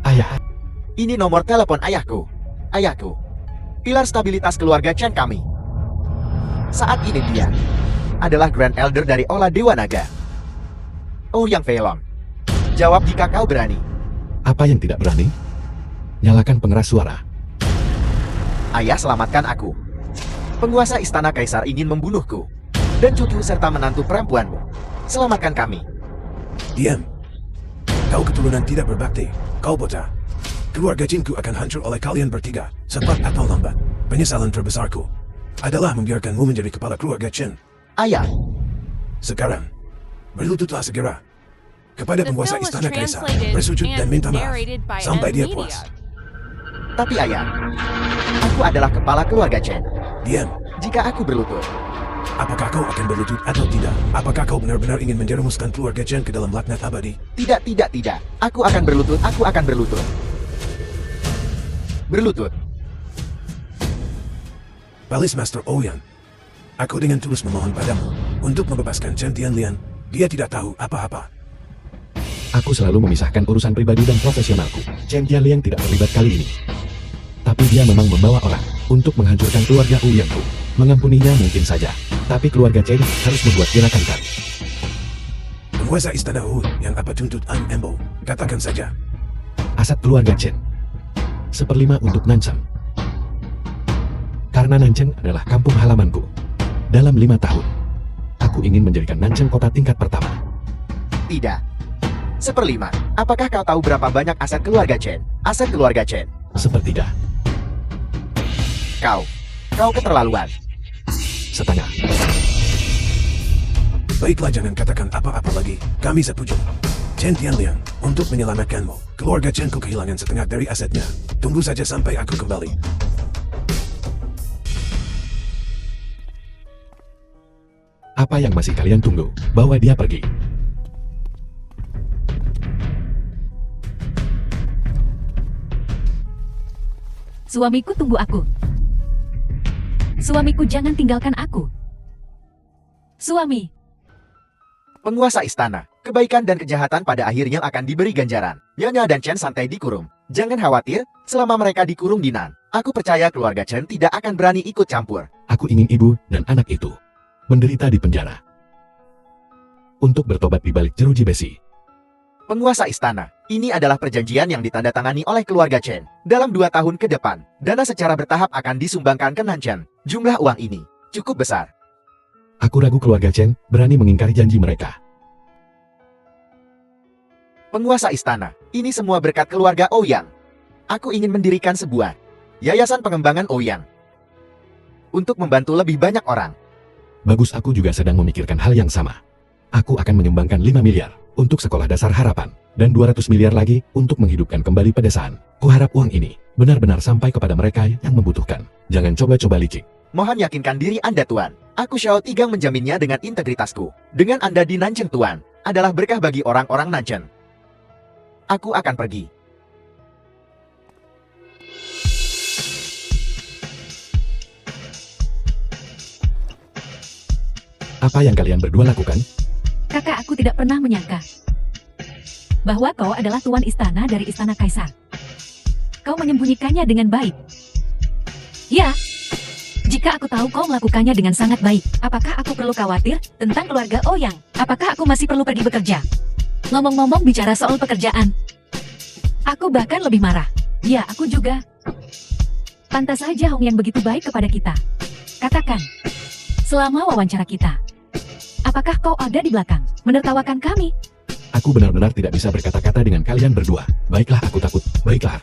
[SPEAKER 2] Ayah,
[SPEAKER 3] Ini nomor telepon ayahku. Ayahku. Pilar stabilitas keluarga Chen kami. Saat ini dia adalah Grand Elder dari Ola Dewa Naga. Ouyang Feilong. Jawab jika kau berani.
[SPEAKER 2] apa yang tidak berani? Nyalakan pengeras suara.
[SPEAKER 3] Ayah, selamatkan aku. Penguasa Istana Kaisar ingin membunuhku. Dan cucu serta menantu perempuanmu. Selamatkan kami.
[SPEAKER 5] Diam. Kau keturunan tidak berbakti. Kau buta. Keluarga Jinku akan hancur oleh kalian bertiga, cepat atau lambat. Penyesalan terbesarku adalah membiarkanmu menjadi kepala keluarga Chen.
[SPEAKER 3] Ayah,
[SPEAKER 5] Sekarang, berlututlah segera kepada
[SPEAKER 4] The
[SPEAKER 5] penguasa
[SPEAKER 4] film was
[SPEAKER 5] Istana Kaisar,
[SPEAKER 4] translated
[SPEAKER 5] bersujud dan
[SPEAKER 4] and
[SPEAKER 5] minta maaf
[SPEAKER 4] narrated by
[SPEAKER 5] sampai
[SPEAKER 4] M
[SPEAKER 5] dia
[SPEAKER 4] Media.
[SPEAKER 5] puas.
[SPEAKER 3] tapi ayah, aku adalah kepala keluarga Chen.
[SPEAKER 5] Diam.
[SPEAKER 3] Jika aku berlutut,
[SPEAKER 5] Apakah kau akan berlutut atau tidak? Apakah kau benar-benar ingin menjerumuskan keluarga Chen ke dalam laknat abadi?
[SPEAKER 3] tidak. Aku akan berlutut, Berlutut.
[SPEAKER 5] Balis Master Ouyang, aku dengan tulus memohon padamu untuk membebaskan Chen Tianlian. Dia tidak tahu apa-apa.
[SPEAKER 2] Aku selalu memisahkan urusan pribadi dan profesionalku. Chen Jialiang tidak terlibat kali ini. Tapi dia memang membawa orang untuk menghancurkan keluarga Ouyangku. Mengampuninya mungkin saja. Tapi keluarga Chen harus membuat gerakan kan.
[SPEAKER 5] Penguasa Istana Hu yang apa tuntut An Embo, katakan saja.
[SPEAKER 2] Aset keluarga Chen. 1/5 untuk Nancheng. Karena Nancheng adalah kampung halamanku. Dalam 5 tahun, aku ingin menjadikan Nancheng kota tingkat pertama.
[SPEAKER 3] Tidak. 1/5. Apakah kau tahu berapa banyak aset keluarga Chen? Aset keluarga Chen.
[SPEAKER 2] Sepertiga.
[SPEAKER 3] Kau keterlaluan.
[SPEAKER 2] Setengah.
[SPEAKER 5] Baiklah, jangan katakan apa-apa lagi. Kami setuju. Chen Tianliang, untuk menyelamatkanmu, keluarga Chenku kehilangan setengah dari asetnya. Tunggu saja sampai aku kembali.
[SPEAKER 2] Apa yang masih kalian tunggu? Bawa dia pergi.
[SPEAKER 1] Suamiku, tunggu aku. Suamiku, jangan tinggalkan aku. Suami,
[SPEAKER 3] Penguasa istana, kebaikan dan kejahatan pada akhirnya akan diberi ganjaran. Nyonya dan Chen santai dikurung. Jangan khawatir, selama mereka dikurung di Nan, aku percaya keluarga Chen tidak akan berani ikut campur.
[SPEAKER 2] Aku ingin ibu dan anak itu menderita di penjara untuk bertobat di balik jeruji besi.
[SPEAKER 3] Penguasa istana, ini adalah perjanjian yang ditandatangani oleh keluarga Chen. Dalam 2 tahun ke depan, dana secara bertahap akan disumbangkan ke Nanchen. Jumlah uang ini cukup besar.
[SPEAKER 2] Aku ragu keluarga Chen berani mengingkari janji mereka.
[SPEAKER 3] Penguasa istana, ini semua berkat keluarga Ouyang. Aku ingin mendirikan sebuah yayasan pengembangan Ouyang untuk membantu lebih banyak orang.
[SPEAKER 2] Bagus, aku juga sedang memikirkan hal yang sama. Aku akan menyumbangkan 5 miliar untuk sekolah dasar harapan, dan 200 miliar lagi untuk menghidupkan kembali pedesaan. Kuharap uang ini benar-benar sampai kepada mereka yang membutuhkan. Jangan coba-coba licik.
[SPEAKER 3] Mohon yakinkan diri Anda, Tuan. Aku Xiao Tigang menjaminnya dengan integritasku. Dengan Anda di Nanchen, Tuan, adalah berkah bagi orang-orang Nanchen. Aku akan pergi.
[SPEAKER 2] Apa yang kalian berdua lakukan?
[SPEAKER 1] kakak, aku tidak pernah menyangka bahwa kau adalah tuan istana dari istana kaisar. Kau menyembunyikannya dengan baik. Ya, jika aku tahu kau melakukannya dengan sangat baik, apakah aku perlu khawatir tentang keluarga Ouyang? Apakah aku masih perlu pergi bekerja? Ngomong-ngomong bicara soal pekerjaan, aku bahkan lebih marah. Ya, aku juga. Pantas saja Hong yang begitu baik kepada kita. Katakan, selama wawancara kita, apakah kau ada di belakang, menertawakan kami?
[SPEAKER 2] Aku benar-benar tidak bisa berkata-kata dengan kalian berdua. Baiklah, aku takut. Baiklah.